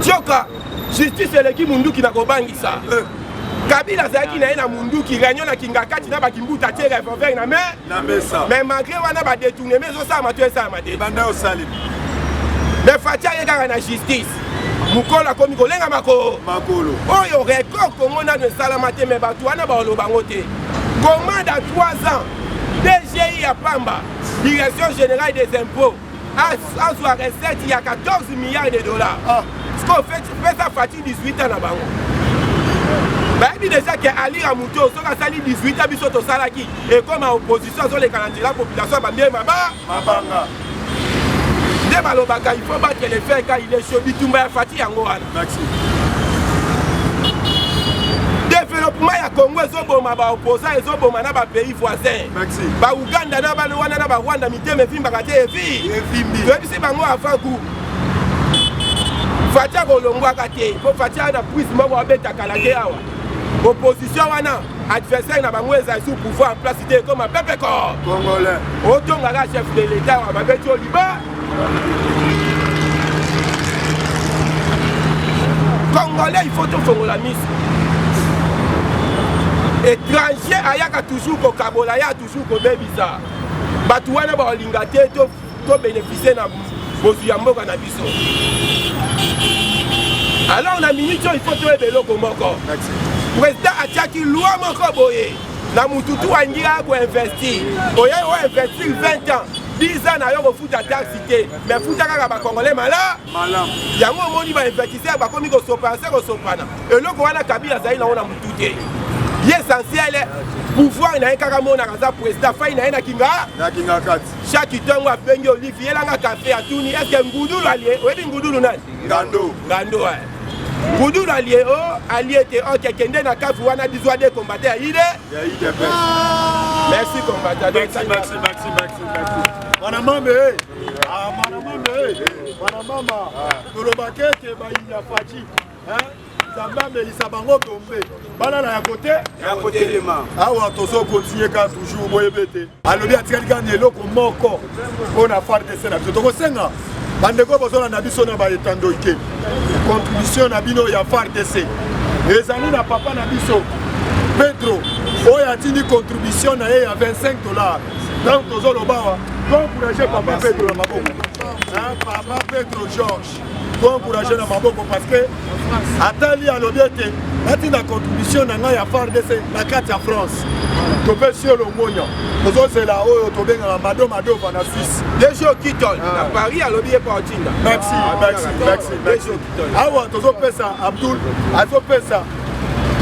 Tchoka justice eleki munduki na kobangisa Kabila zaki na ena munduki réunion na kingakati na bakimbuta tie revolver na mesa mais malgré wana ba détourner mais ça matu ça mate banda osali mais Fatia yeka na justice mukola komi kolenga makolo oyo record Congo na de salamate mais batu wana ba olobango te commande à 3 ans DGI ya Pamba Direction générale des impôts a soit recette il y a 14 milliards de dollars kopesa fati 18 ans na bango bayebi déjà ke alira moto soki asali 18 ans biso tosalaki ekoma opposition azoleka na nzela population bambiema mabanga nde balobaka il faut battre le fer quand il est chaud bitumba ya fati yango wana développement ya Congo ezoboma baopposant ezoboma na bapays voisins bauganda na bana wana na barwanda mitema evimbaka te toyebisi bango avant coup fati akolongwaka te po fati ana prise moko abetakala te awa opposition wana adversaire na bango ezali sous pouvoir en place te comme peuple congolais otongaka chef de l'état wa babeti oliba congolais il faut tofongola miso étranger ayaka toujours kokabola ya toujours kobebisa bato wana baolinga te tobénéficie na bozwi ya mboka na biso alors na minute oyo il faut toyeba eloko moko président atiaki loi moko boye na mututu wangira koinvestir oye oinvestir 20 ans 10 ans na yo kofuta taxe te mais futa kaka bakongolais malamu yango omoni bainvestisseur bakomi kosopana eloko wana kabila azali nango na mutu te ye essentiel pouvoir na ye kaka monaka aza président fai na ye na kinga kati chaque ntongo abengi olive yelanga kafe atuni eske ngudulu alie oyebi ngudulu nani ngando ngudulu alie o alie te oke kende na kafu wana bizwa de combattant ya ide merci combattant merci Mana mama tolobake te bayinya faci Zamba melisa bango tombe bana na ya côté lema awa tozo continuer ka toujours boyebete alobi atikali ka eloko moko ona FARDC na biso tokosenga bandeko bozona na biso na baetando ike contribution na bino ya FARDC ezali na papa na biso Pedro oyo atindi contribution na ye ya $25 donc tozolobawa encourager papa Pedro na maboko papa Pedro Georges encourager na maboko parce que atali alobi ete batinda contribution na ngai ya FARDC na kati ya France topesi yo longonya tozozela oyo tobengaka madova na Suisse dejo kitol na Paris alobi ye pa otinda merci awa tozopesa Abdul azopesa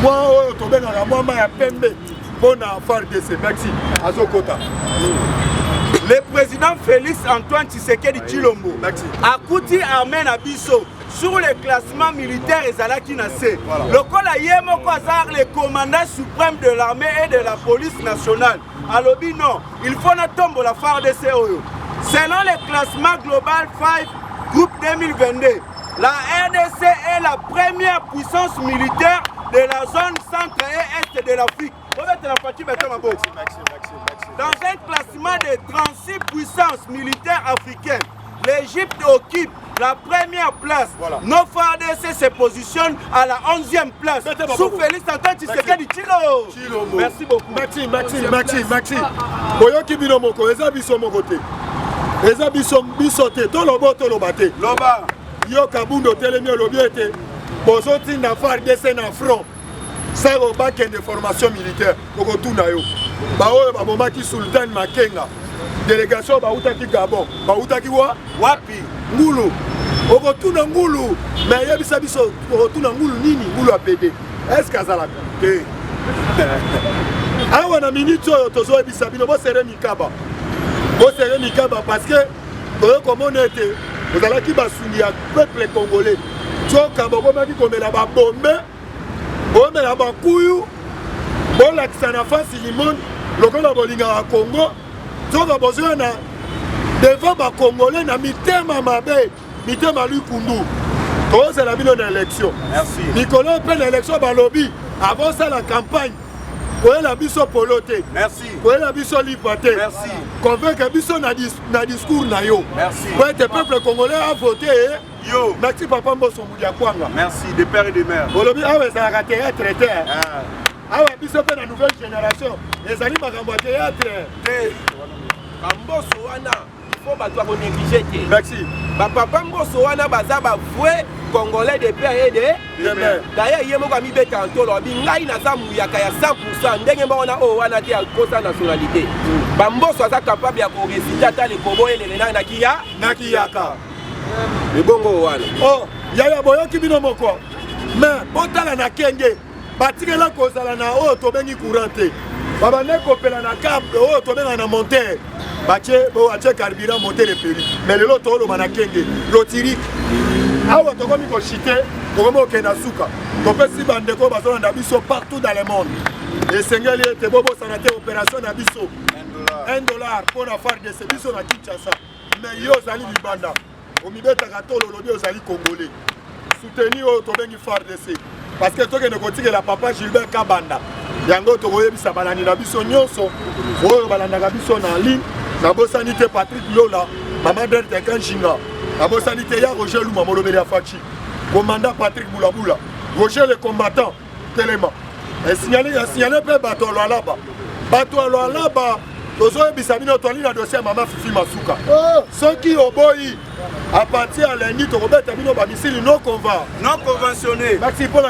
mwa oyo tobengaka mwama ya pembe mpona FARDC merci azokota. Le président Félix Antoine Tshisekedi Tshilombo a coûté armée na biso sur le classement militaire ezalaki na se. Lokola ye moko azar le commandant suprême de l'armée et de la police nationale. Alobi non, il faut na tombo la FARDC oyo. Selon le classement global 5 groupe 2022, la RDC est la première puissance militaire de la zone centre et est de l'Afrique. Dans un classement de 36 puissances militaires africaines, l'Égypte occupe la première place. Nos FARDC se positionnent à la 11e place. Sous Félix Antoine Tshisekedi Tshilombo. Merci beaucoup. Maxi. Boyoki bino moko, eza biso moko te. Eza biso te, tolobo tolobate. Loba. Yo kabundo telemi olobi ete bozoti na FARDC na front. Ça va de formation militaire pour tout nayo. Baoyo babomaki Sultan Makenga. Délégation bautaki Gabon. Bautaki wapi? Ngulu. Okotuna ngulu. Mais yebisa biso okotuna ngulu nini? Ngulu APD. Est-ce kazalaka? Te. Awa na minute oyo tozo yebisa bino bo sere mikaba. Bo sere mikaba parce que boyo komona ete ozalaki basuni ya peuple congolais. Tsoka bokomaki komela ba bombe. On a la bakuyu, on a la face du monde, le Congo bolinga Congo, on a besoin devant les Congolais, na mitema mabe, mitema lukundu. Comment c'est la mise en élection? Merci. Nicolas prend l'élection par lobby, avant ça la campagne. Pour la biso poloté. Merci. Pour la biso liberté. Merci. Convaincre biso na discours na yo. Merci. Pour être peuple congolais a voté. Yo. Merci papa Mbosso Moudiakwanga. Merci de père et de mère. Bolobi awe ça a théâtre traité. Awe biso pe la nouvelle génération. Les amis makambo théâtre. Mbosso wana il faut bato ko négliger te. Merci. Papa Mbosso wana baza ba vrai congolais de père et de mère. D'ailleurs yemo ka mi beta ntolo bi ngai na za muyaka ya 100% ndenge mbona o wana te akosa nationalité. Ba Mbosso aza capable ya ko réciter ta le kobo ele na kiyaka. Le bongo wana. Oh, yaya boyoki bino moko mais botala na kenge batikela kozala na oyo tobengi courant te babande kopela na câble oyo tobenga na monteur batie carburant monteur epeli mais lelo tooloba na kenge lotirique awa tokomi kochite tokomi okenda suka topesi bandeko bazolanda biso partout dans le monde esengeli ete bobosana te opération na biso $1 mpona FARDC biso na Kinshasa mais yo ozali libanda omibetaka tolo olobi ozali congolais soutenir oyo tobengi FARDC parce que tokende kotikela papa Gilbert Kabanda yango tokoyebisa balandi na biso nyonso oyo balandaka biso na ligne nabosani te Patrick Lola mama Derte Kanshinga nabosani te ya Roger Luma molobeli ya Fachi commandant Patrick Boulabula Roger le combattant Telema signalé mpe bato alwalaba tozoyebisa bino toali na dossier ya mama Fifi Masuka soki oboyi à partir ya lundi tokobeta bino bamisili non conventionné. Merci pour